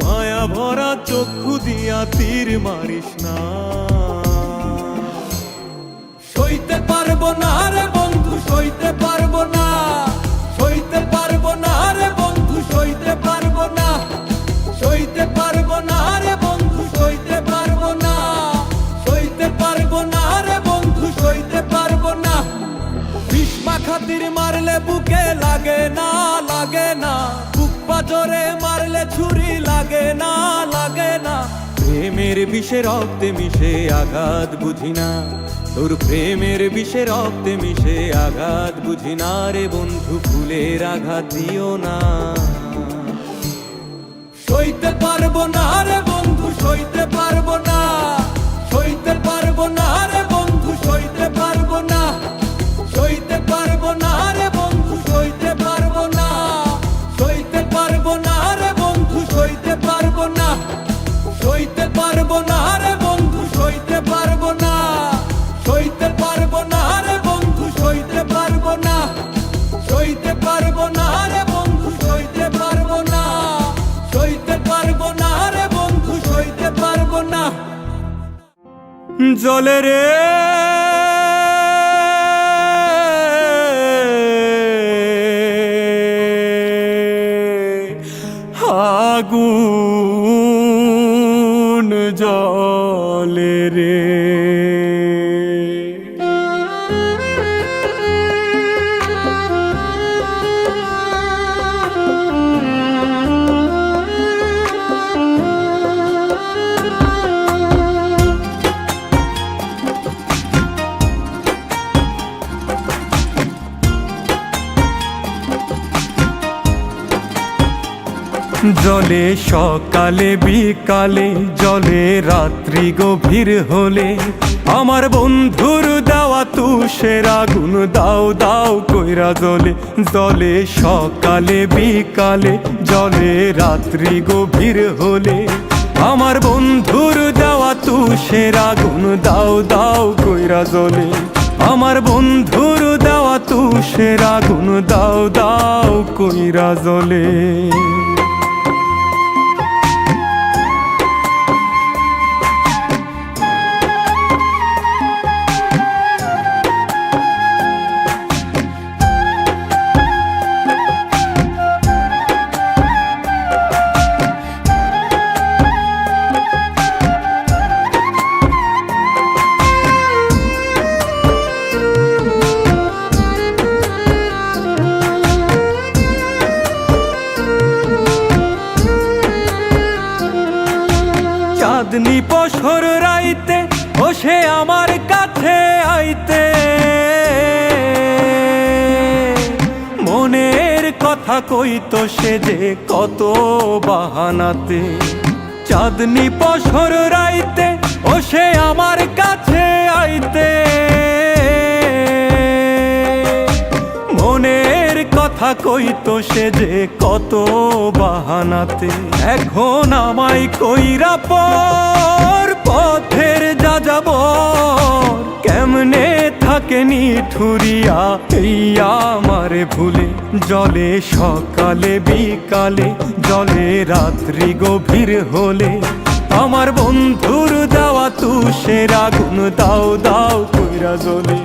মায়া ভরা চক্ষু দিয়া তীর মারিস না। সইতে পারবো না রে বন্ধু, সইতে পারবো না, সইতে পারবো না রে বন্ধু, সইতে পারবো না, সইতে পারবো না রে বন্ধু, সইতে পারবো না, সইতে পারবো না রে বন্ধু, সইতে পারবো না। বিষ্মা খাতির মারলে বুকে লাগে না, লাগে না। বুক পাজরে মারলে ছুরি লাগে না, লাগে না। প্রেমের বিষে রক্তে মিশে আঘাত বুঝি না, তোর প্রেমের বিষে রক্তে মিশে আঘাত বুঝি না রে বন্ধু, ফুলের আঘাত দিও না। সইতে পারবো না রে বন্ধু, সইতে পারবো না, সইতে পারবো না রে বন্ধু, সইতে পারবো না, সইতে পারবো না রে বন্ধু, সইতে পারবো না, সইতে পারবো না রে বন্ধু, সইতে পারবো না, সইতে পারবো না রে বন্ধু, সইতে পারবো না, সইতে পারবো না রে বন্ধু, সইতে পারবো না, সইতে পারবো না রে বন্ধু, সইতে পারবো না, সইতে পারবো না রে বন্ধু, সইতে পারবো না। জলে রে আগুন জলে রে, জলে সকালে বিকালে, জলে রাত্রি গভীর হলে, আমার বন্ধুর দেওয়া তুষের আগুন দাও দাও কইরা জ্বলে। জলে সকালে বিকালে, জলে রাত্রি গভীর হলে, আমার বন্ধুর দেওয়া তুষের আগুন দাও দাও কইরা জ্বলে। আমার বন্ধুর দেওয়া তুষের আগুন দাও দাও কইরা জ্বলে। চাঁদনি পশর রাইতে বসে আমার কাছে আইতে, মনের কথা কইতো সে যে কত বাহানাতে। চাঁদনি পশর রাইতে বসে আমার কাছে আইতে, মনের কথা কইতো সে যে কত বাহানাতে। এখন আমায় কইরা পর পথের যা যাব, কেমনে থাকে নিঠুরিয়া এই আমারে ভুলে। জলে সকালে বিকালে, জলে রাত্রি গভীর হলে, আমার বন্ধুর দেওয়া তুষের আগুন দাও দাও কইরা জ্বলে।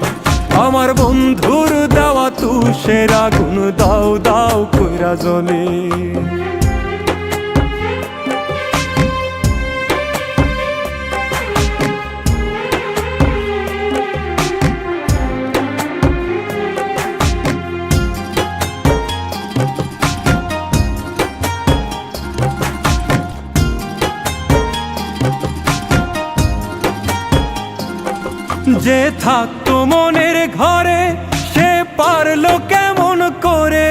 আমার বন্ধুর দেওয়া তুষের আগুন দাও দাও কইরা জ্বলে। যে থাকতো মনের ঘরে সে পারলো কেমন করে,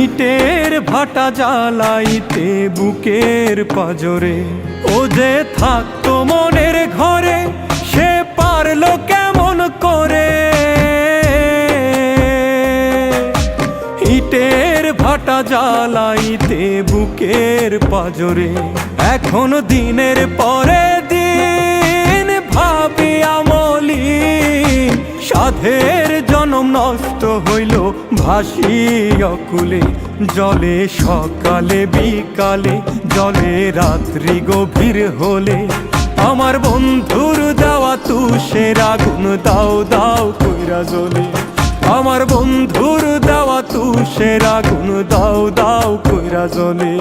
ইটের ভাটা জ্বালাইতে বুকের পাজরে। ও যে থাকতো মনের ঘরে সে পারলো কেমন করে, ইটের ভাটা জ্বালাইতে বুকের পাজরে। এখন দিনের পরে দিন ভাবি আমলি, সাধের জনম নষ্ট হইল ভাসি অকুলে। জলে সকালে বিকালে, জলে রাত্রি গভীর হলে, আমার বন্ধুর দেওয়া তুষের আগুন দাও দাও কইরা জ্বলে। আমার বন্ধুর দেওয়া তুষের আগুন দাও দাও কইরা জ্বলে।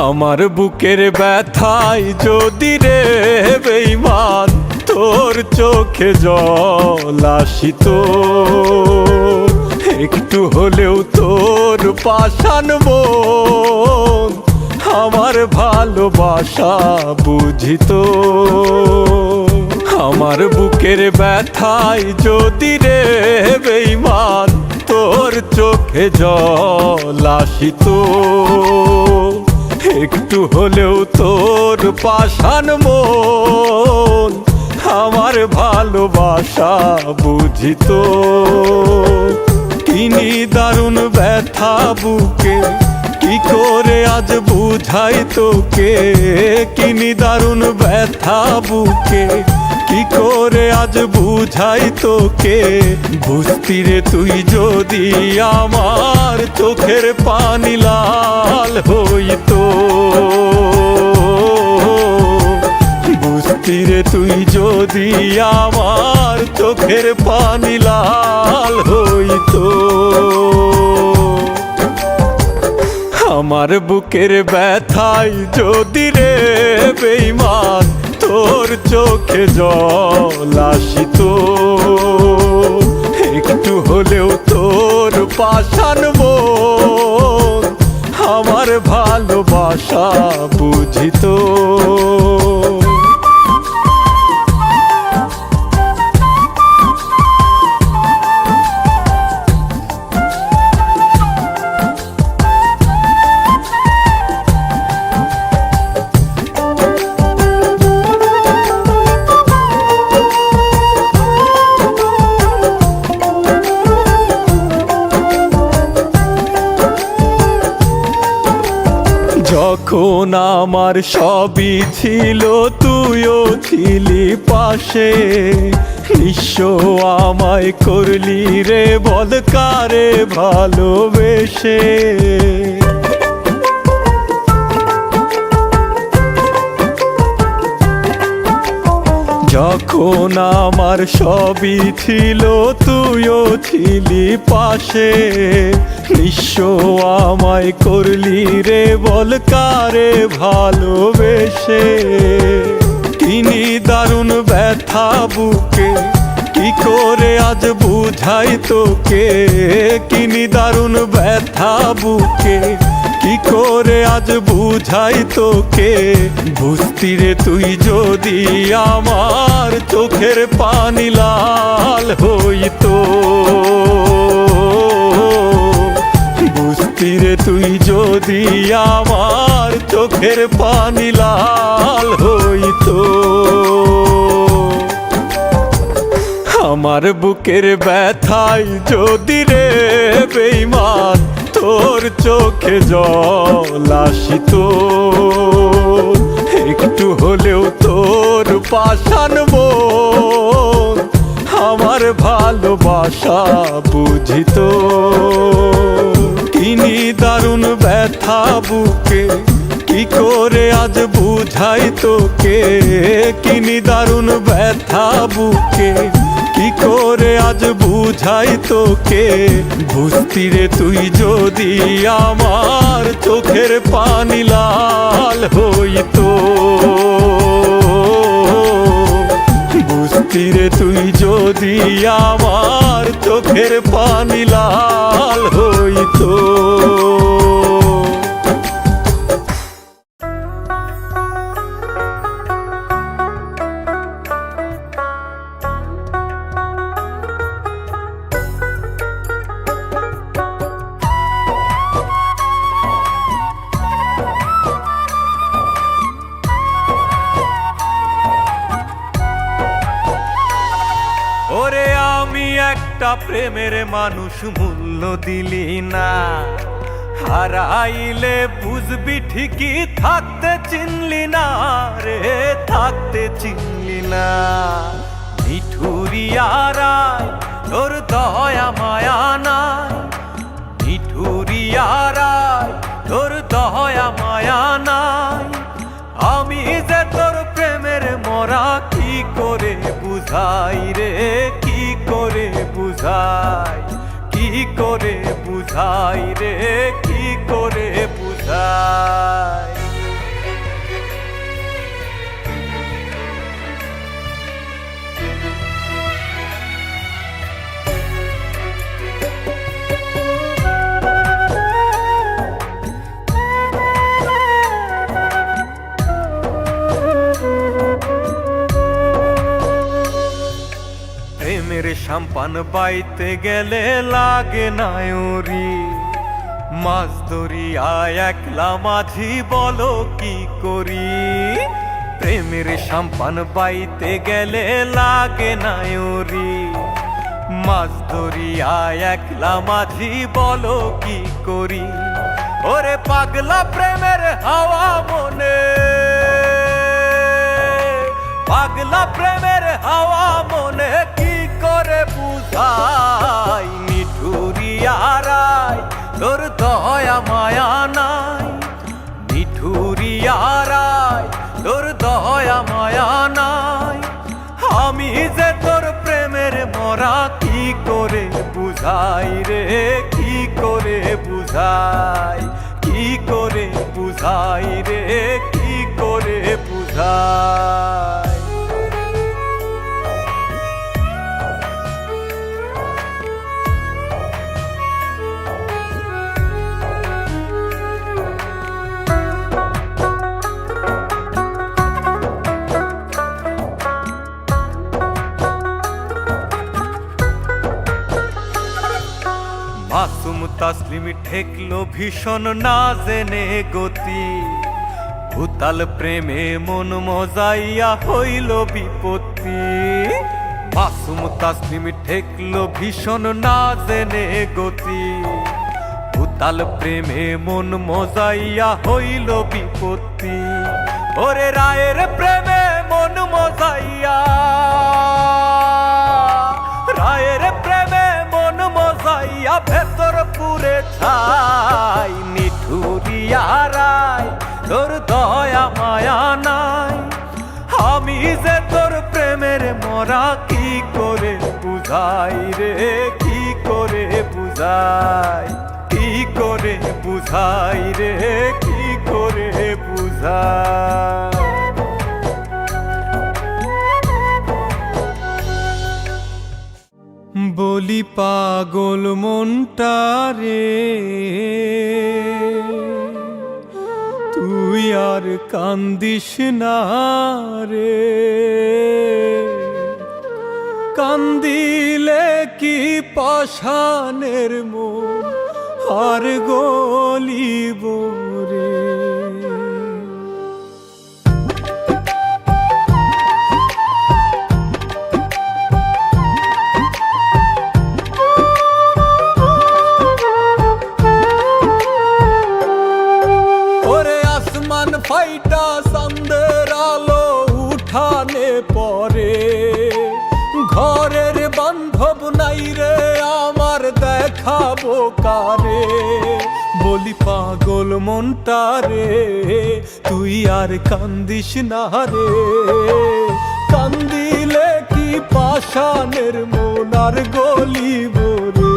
আমার বুকের ব্যথায় যদি রে বেঈমান তোর চোখে জল আসিত, একটু হলেও তোর পাষাণ মন আমার ভালোবাসা বুঝিত। আমার বুকের ব্যথায় যদি রে বেঈমান তোর চোখে জল আসিত, একটু হলেও তোর পাষাণ মন আমার ভালোবাসা বুঝিত। কিনি দারুণ ব্যথা বুকে, কি করে আজ বুঝাই তোকে। কিনি দারুণ ব্যথা বুকে, কি করে আজ বুঝাই তোকে। বুঝতি রে তুই যদি আমার চোখের পানি লাল হইতো, বুঝতি রে তুই যদি আমার চোখের পানি লাল হইতো। আমার বুকের ব্যথায় যদি রে বেঈমান তোর চোখে জল আসিত, একটু হলেও তোর পাষাণ মন আমার ভালোবাসা বুঝিত। যখন আমার সবই ছিল তুইও ছিলি পাশে, নিঃস্ব আমায় করলি রে বল কারে ভালোবেসে। যখন আমার সবই ছিল তুইও ছিলি পাশে, নিঃস্ব আমায় করলি রে বল কারে ভালোবেসে। কিনি দারুণ ব্যথা বুকে কি করে আজ বুঝাই তোকে, কিনি দারুণ ব্যথা বুকে কি করে আজ বুঝাই তোকে। বুঝতি রে তুই যদি আমার চোখের পানি লাল হইতো, বুঝতি রে তুই যদি আমার চোখের পানি লাল হইতো। আমার বুকের ব্যথায় যদি রে বেঈমান তোর চোখে জল আসিত, একটু হলেও তোর পাষাণ মন আমার ভালোবাসা বুঝিত। কিনি দারুণ ব্যথা বুকে কি করে আজ বুঝাই তোকে, কিনি দারুণ ব্যথা বুকে কি করে আজ বুঝাই তোকে। বুঝতি রে তুই যদি আমার চোখের পানি লাল হইতো, বুঝতি রে তুই যদি আমার চোখের পানি লাল হইতো। ওরে আমি একটা প্রেমের মানুষ মূল্য দিলি না, হারাইলে বুঝবি ঠিকই থাকতে চিনলি না রে, থাকতে চিনলি না। মিঠুরিয়ারায় তোর দয়া মায়া নাই, মিঠুরিয়ারায় তোর দয়া মায়া নাই। আমি যে তোর প্রেমের মরা কি করে বুঝাই রে, কি করে বুঝাই, কি করে বুঝাই রে, কি করে বুঝাই। প্রেমের সাম্পান বাইতে গেলে লাগে নায়রি, মাছ ধরিয়ায় একলা মাঝি বলো কি করি। প্রেমের সাম্পান বাইতে গেলে লাগে নায়রি, মাছ ধরিয়ায় একলা মাঝি বলো কি করি। ওরে পাগলা প্রেমের হাওয়া মনে, পাগলা প্রেমের হাওয়া মনে কি করে বুঝাই। মিঠুরিয়ারায় তোর দয়া মায়া নাই, মিঠুরিয়ারায় তোর দয়া মায়া নাই। আমি যে তোর প্রেমের মরা কি করে বুঝাই রে, কি করে বুঝাই, কি করে বুঝাই রে, কি করে বুঝাই। মাসুম তাসলিম ঠেকলো ভীষণ না জেনে গতি, উতাল প্রেমে মন মজাইয়া হইল বিপত্তি। মাসুম তাসলিম ঠেকলো ভীষণ না জেনে গতি, উতাল প্রেমে মন মজাইয়া হইল বিপত্তি। ওরে রায়ের প্রেমে মন মজাইয়া, রায়ের প্রেমে মন মজাইয়া ভেতর পুরে ছাই। নিঠুরিয়া রায় তোর দয়া মায়া নাই, আমি যে তোর প্রেমের মরা কি করে বুঝাই রে, কি করে বুঝাই, কি করে বুঝাই রে, কি করে বুঝাই। বলি পাগল মনটা রে, তুই আর কান্দিস না রে। কান্দিলে কি পাষাণের মন আর গলিব রে। ফাইটা চাঁদের আলো উঠানে পরে, ঘরের বান্ধব নাই রে আমার দেখাবো কারে। বলি পাগল মনটা রে, তুই আর কান্দিস না রে। কান্দিলে কি পাষাণের মন আর গলিব রে।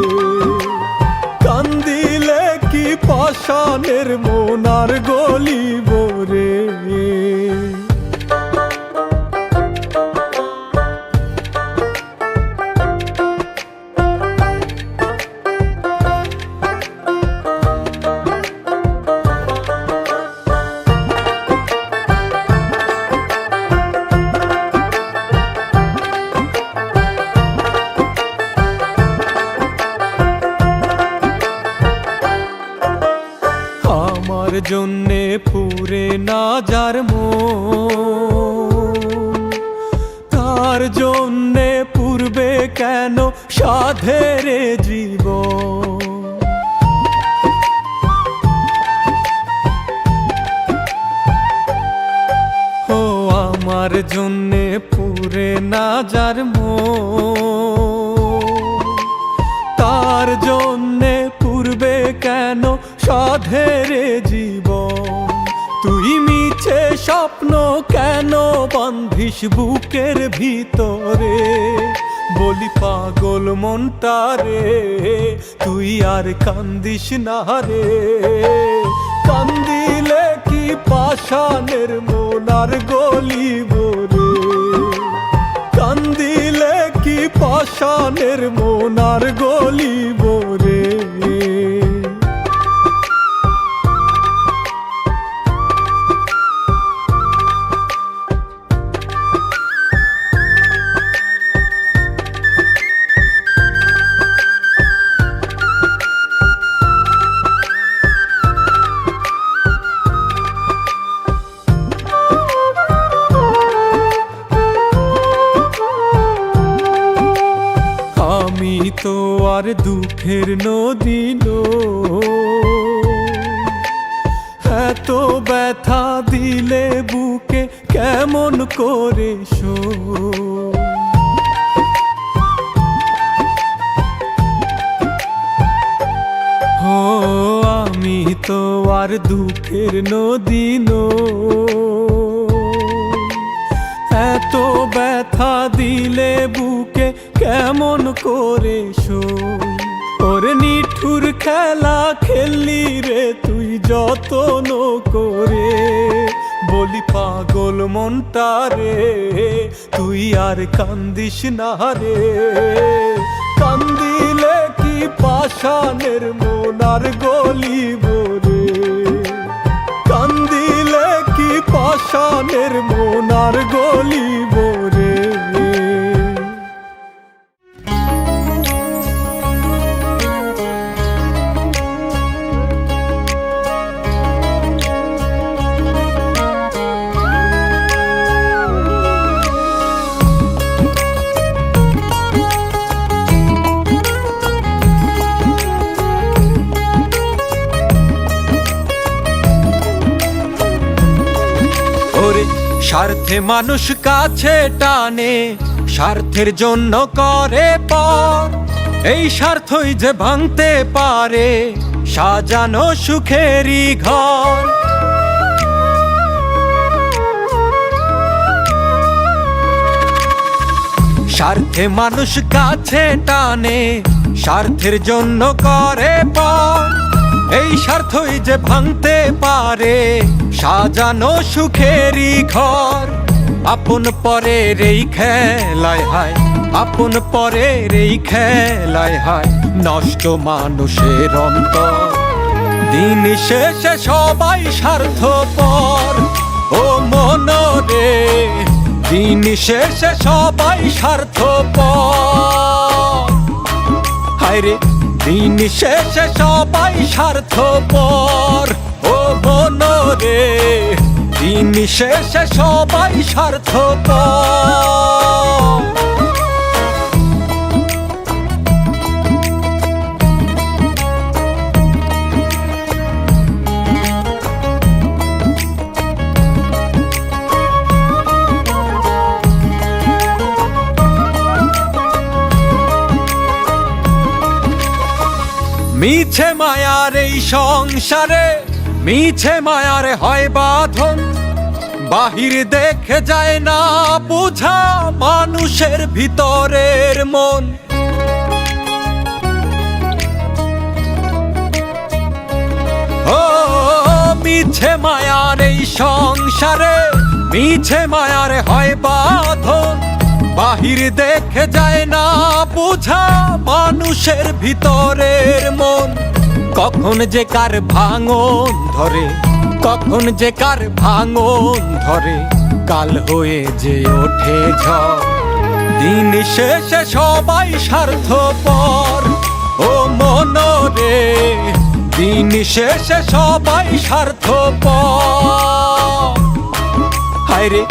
কান্দিলে কি পাষাণের মন আর গলিব রে। আমার জন্যে পুরে না যার মন, তার জন্যে পূর্বে কেন সাধের জীবন। ও আমার জন্যে পুরে না যার মন, তার জন্যে পূর্বে কেন সাধের জীবন। তুই মিছে স্বপ্ন কেন বান্ধিস বুকের ভিতরে। বলি পাগল মনটা রে, তুই আর কান্দিস না রে। কান্দিলে কি পাষাণের মন আর গলিব রে। কান্দিলে কি পাষাণের মন আর গলিব রে। আমি তো আর দুঃখের নদী এত ব্যথা দিলে বুকে কেমন করে শো। ও আমি তো আর দুঃখের নদী এত ব্যথা দিলে বুকে কেমন করে শোই। ওর নিঠুর খেলা খেললি রে তুই যতন করে। বলি পাগল মনটা রে, তুই আর কান্দিস না রে। কান্দিলে কি পাষাণের মন আর গলিব রে। কান্দিলে কি পাষাণের মন আর গলিব রে। স্বার্থে মানুষ কাছে টানে, স্বার্থের জন্য করে পর। এই স্বার্থই যে ভাঙতে পারে সাজানো সুখেরই ঘর। স্বার্থে মানুষ কাছে টানে, স্বার্থের জন্য করে পর। এই স্বার্থই যে ভাঙতে পারে সাজানো সুখেরই ঘর। আপন পরের এই খেলায় হায়, আপন পরের এই খেলায় হায়, নষ্ট মানুষের অন্তর। দিন শেষে সবাই স্বার্থপর ও মনরে, দিন শেষে সবাই স্বার্থপর। হায় রে দিন শেষে সবাই স্বার্থপর ও মনরে, দিন শেষে সবাই স্বার্থপর। মিছে মায়ার এই সংসারে, মিছে মায়ার হয় বাঁধন। বাহির দেখে যায় না বুঝা মানুষের ভিতরের মন। ও মিছে মায়ার এই সংসারে, মিছে মায়ার হয় বাঁধন। বাহির দেখে যায় না বুঝা মানুষের ভিতরের মন। কখন যে কার ভাঙন ধরে, কখন যে কার ভাঙন ধরে, কাল হয়ে যে ওঠে ঝড়। দিন শেষে সবাই স্বার্থপর ও মনরে, দিন শেষে সবাই স্বার্থপর। হায় রে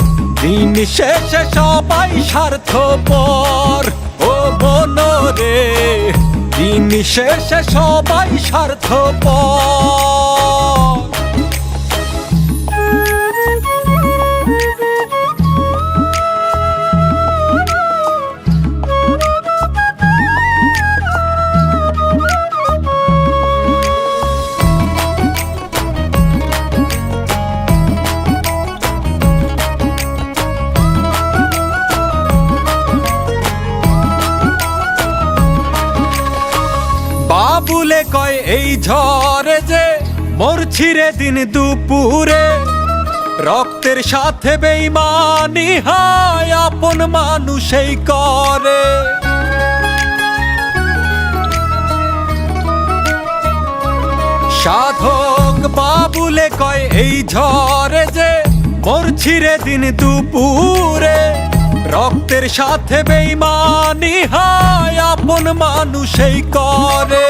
দিন শেষে সবাই স্বার্থপর ও মনরে, দিন শেষে সবাই স্বার্থপর। বাবুলে কয় এই ঝড়ে যে মরছি রে দিন দুপুরে। রক্তের সাথে বেইমানি হয় আপন মানুষই করে। সাধক বাবুলে কয় এই ঝড়ে যে মরছি রে দিন দুপুরে। রক্তের সাথে বেইমানি হয় আপন মানুষই করে।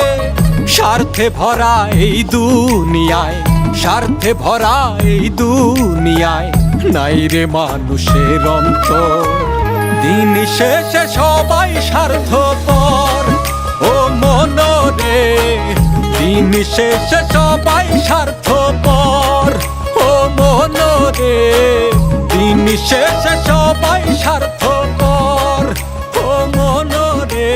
স্বার্থে ভরা এই দুনিয়ায়, স্বার্থে ভরা এই দুনিয়ায়, নাই রে মানুষের অন্তর। দিন শেষে সবাই স্বার্থপর ও মনরে, দিন শেষে সবাই স্বার্থপর ও মনরে, দিন শেষে সবাই স্বার্থপর ও মনরে,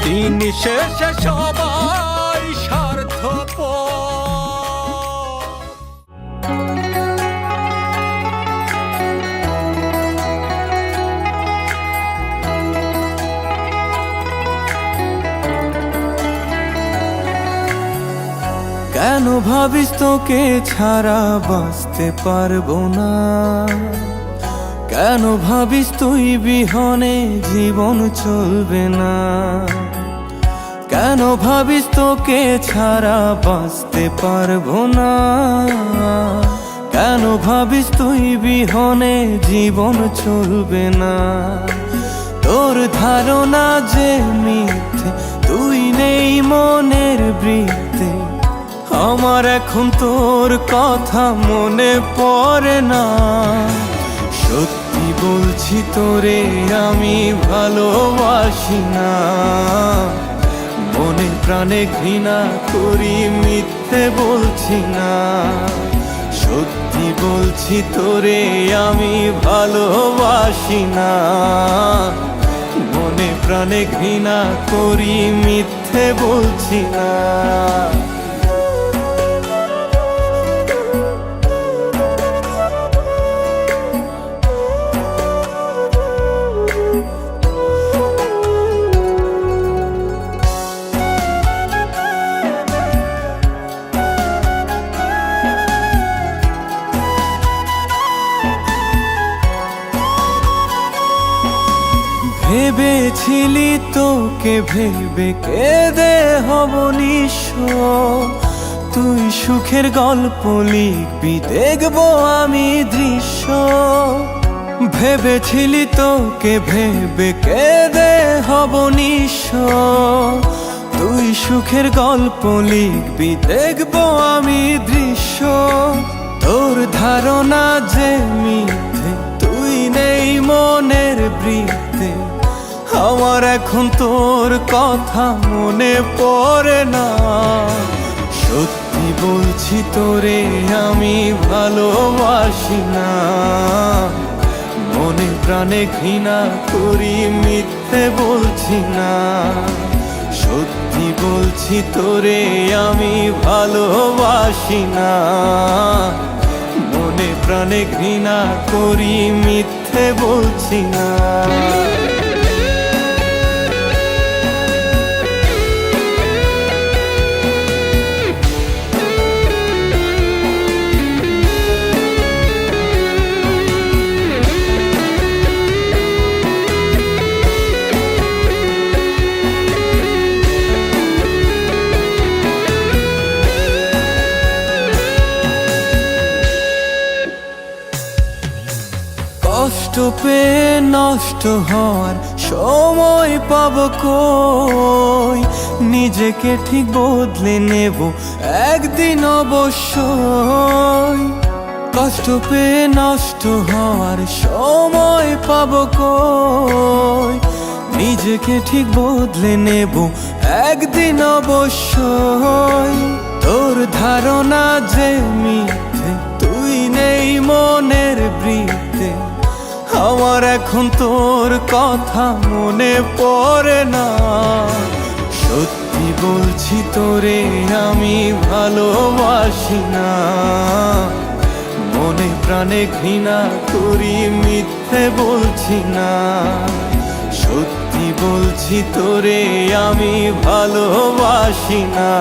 দিন শেষে সবাই স্বার্থপর। কেন ভাবিস তোকে ছাড়া বাঁচতে পারবো না? কেন ভাবিস তুই বিহনে জীবন চলবে না? কেন ভাবিস তোকে ছাড়া বাঁচতে পারবো না? কেন ভাবিস তুই বিহনে জীবন চলবে না? তোর ধারণা যে মিথ্যে, তুই নেই মনের বৃত্তে। আমার এখন তোর কথা মনে পড়ে না। সত্যি বলছি তোরে আমি ভালোবাসি না। মনে প্রাণে ঘৃণা করি, মিথ্যে বলছি না। সত্যি বলছি তোরে আমি ভালোবাসি না। মনে প্রাণে ঘৃণা করি, মিথ্যে বলছি না। ভেবেছিলি তোকে ভেবে কেঁদে হব নিঃস্ব। তুই সুখের গল্প লিখবি, দেখবো আমি দৃশ্য। ভেবেছিলি তোকে ভেবে কেঁদে হব নিঃস্ব। তুই সুখের গল্প লিখবি, দেখবো আমি দৃশ্য। তোর ধারণা যে মিথ্যে, তুই নেই মনের বৃত্তে। আমার এখন তোর কথা মনে পড়ে না। সত্যি বলছি তোরে আমি ভালোবাসি না। মনে প্রাণে ঘৃণা করি, মিথ্যে বলছি না। সত্যি বলছি তোরে আমি ভালোবাসি না। মনে প্রাণে ঘৃণা করি, মিথ্যে বলছি না। কষ্ট পেয়ে নষ্ট হওয়ার সময় পাবো কই? নিজেকে ঠিক বদলে নেব একদিন অবশ্যই। কষ্ট পেয়ে নষ্ট হওয়ার সময় পাবো কই? নিজেকে ঠিক বদলে নেব একদিন অবশ্যই। তোর ধারণা যে মিথ্যে, তুই নেই মনের বৃত্তে। আমার এখন তোর কথা মনে পড়ে না। সত্যি বলছি তোরে আমি ভালোবাসি না। মনে প্রাণে ঘৃণা করি, মিথ্যে বলছি না। সত্যি বলছি তোরে আমি ভালোবাসি না।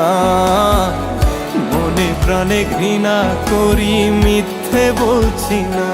মনে প্রাণে ঘৃণা করি, মিথ্যে বলছি না।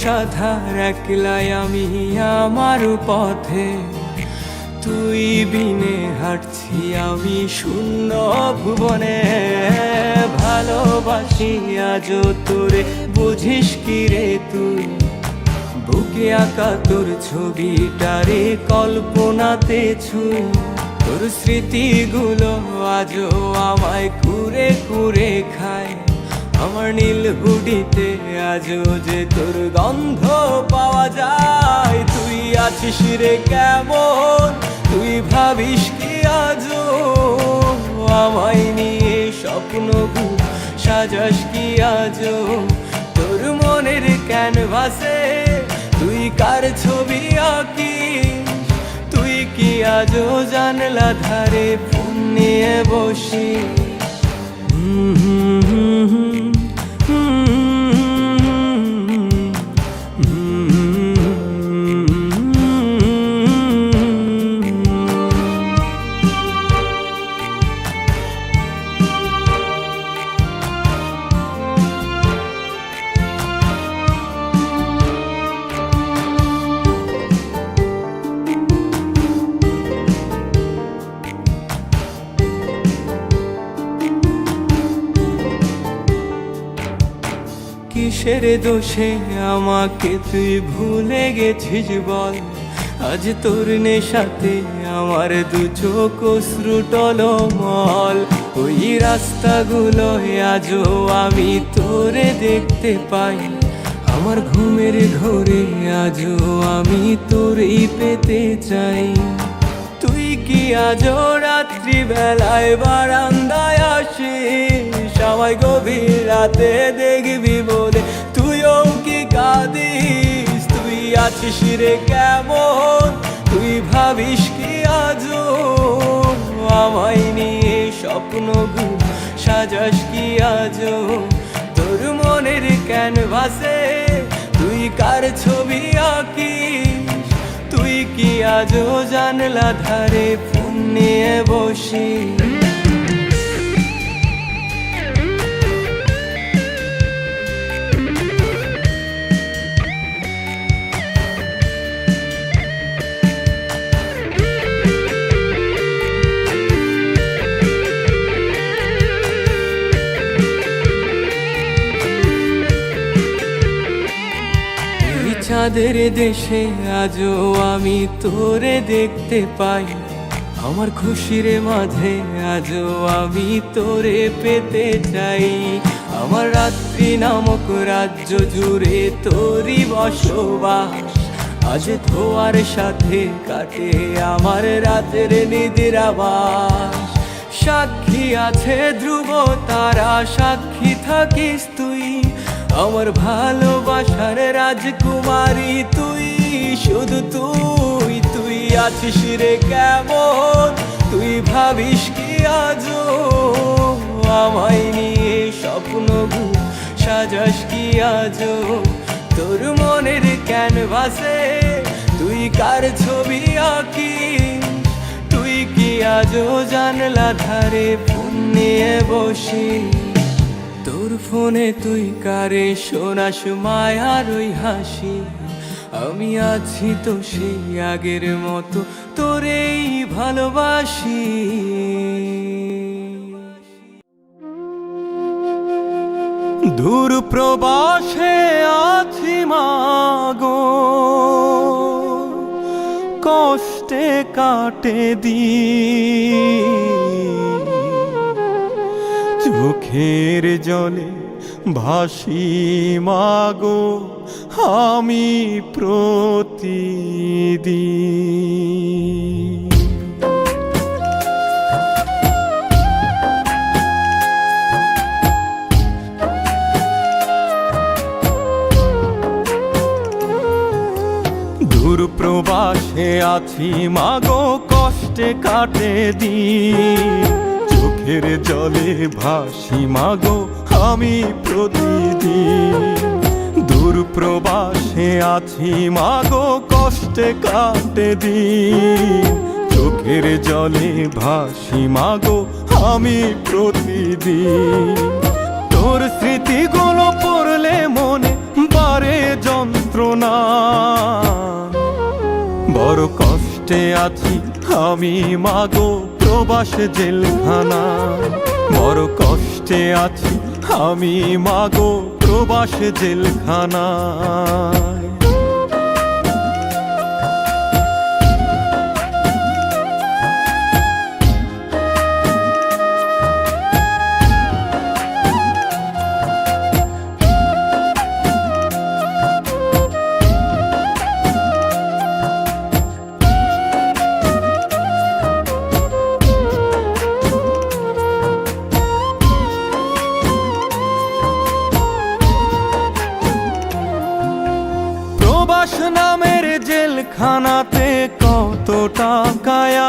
সাধার একলাই আমি আমার পথে। তুই বিনে হাঁটছি আমি শূন্য ভুবনে। ভালোবাসি আজও তোরে, বুঝিস কি রে তুই? বুকে আঁকা তোর ছবিটারে কল্পনাতে ছুঁই। তোর স্মৃতিগুলো আজও আমায় কুরে কুরে খায়। আমার নীল হুডিতে আজও যে তোর গন্ধ পাওয়া যায়। তুই আছিস রে কেমন, তুই ভাবিস কি আজও আমায় নিয়ে স্বপ্ন সাজাস কি আজও তোর মনের ক্যানভাসে তুই কার ছবি আঁকিস। তুই কি আজও জানলা ধারে ফোন নিয়ে বসি কিসের দোষে আমাকে তুই ভুলে গেছিস বল। আজ তোর নেশাতে আমার দু চোখ অশ্রু টলমল। ওই রাস্তাগুলো আজও আমি তোরে দেখতে পাই। আমার ঘুমের ঘোরে আজও আমি তোরেই পেতে চাই। তুই কি আজও রাত্রি বেলায় বারান্দায় আসিস আমায় গভীর রাতে দেখবি বলে তুইও কি কাঁদিস। তুই আছিস রে কেমন, তুই ভাবিস কি আজও আমায় নিয়ে স্বপ্ন সাজাস কি আজও তোর মনের ক্যানভাসে তুই কার ছবি আঁকিস। তুই কি আজও জানলা ধারে ফোন নিয়ে বসি চাঁদের দেশে আজও আমি তোরে দেখতে পাই। আমার খুশির মাঝে আজও আমি তোরে পেতে চাই। আমার রাত্রি নামক রাজ্য জুড়ে তোরই বসবাস। আজ ধোয়ার সাথে কাটে আমার রাতের নিদ্রাবাস। সাক্ষী আছে ধ্রুব তারা, সাক্ষী থাকিস তুই আমার ভালোবাসার রাজকুমারী। তুই শুধু তুই, তুই আছিস রে কেমন, তুই ভাবিস কি আজও আমায় নিয়ে স্বপ্ন সাজাস কি আজও তোর মনের ক্যানভাসে তুই কার ছবি আঁকিস। তুই কি আজও জানলা ধারে ফোন নিয়ে বসি তোর ফোনে তুই কারে শোনাস মায়ার ওই হাসি। আমি আছি তো সেই আগের মতো তোরেই ভালোবাসি। দূর প্রবাসে আছি মাগো, কষ্টে কাটে দিন। চোখের জলে ভাসি মাগো আমি প্রতিদিন। দূর প্রবাসে আছি মাগো, কষ্টে কাটে দিন। চোখের জলে ভাসি মাগো আমি প্রতিদিন। দূর প্রবাসে আছি মাগো, কষ্টে কাটে দিন। চোখের জলে ভাসি মাগো আমি প্রতিদিন। তোর স্মৃতিগুলো পড়লে মনে বারে যন্ত্রণা। বড় কষ্টে আছি আমি মাগো প্রবাস জেলখানা। বড় কষ্টে আছি আমি মাগো প্রবাস জেলখানা।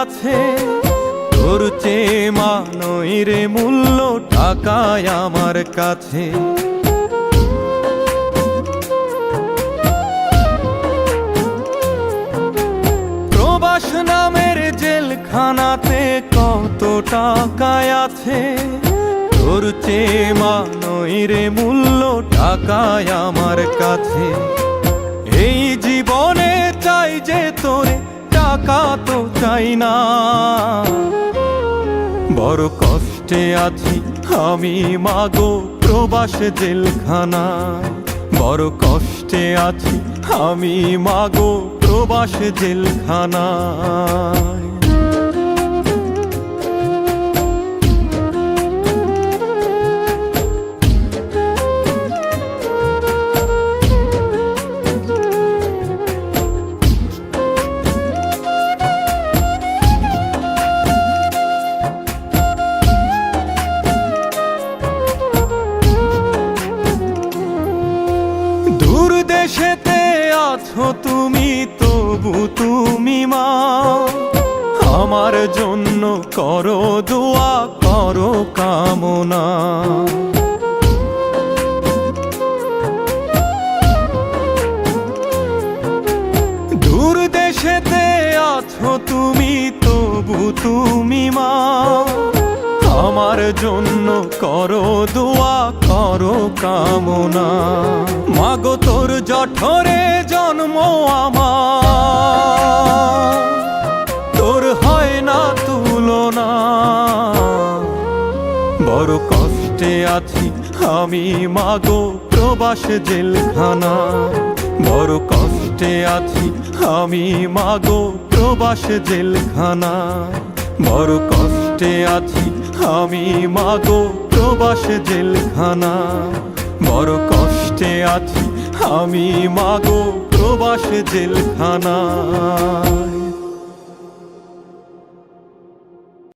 আছে, তোর চেয়ে মানই রে মূল্য টাকায় আমার কাছে। প্রবাস নামের জেলখানাতে কত টাকায় আছে, তোর চেয়ে মানই রে মূল্য টাকায় আমার কাছে। এই জীবনে চাই যে তোরে, টাকা তো চাই না। বড় কষ্টে আছি আমি মাগো প্রবাস জেলখানায়, বড় কষ্টে আছি আমি মাগো প্রবাস জেলখানায়। দূর দেশেতে আছো তুমি, তবু তুমি মা আমার জন্য করো দোয়া, করো কামনা। দূর দেশেতে আছো তুমি, তবু তুমি মা আমার জন্য করো দোয়া, করো কামনা। মাগো তোর জঠরে জন্ম আমার, তোর হয় না তুলনা। বড় কষ্টে আছি আমি মাগো প্রবাস জেলখানা, বড় কষ্টে আছি আমি মাগো প্রবাস জেলখানা, বড় কষ্টে আছি আমি মাগো প্রবাস জেলখানা, বড় কষ্টে আছি আমি মাগো প্রবাস জেলখানা।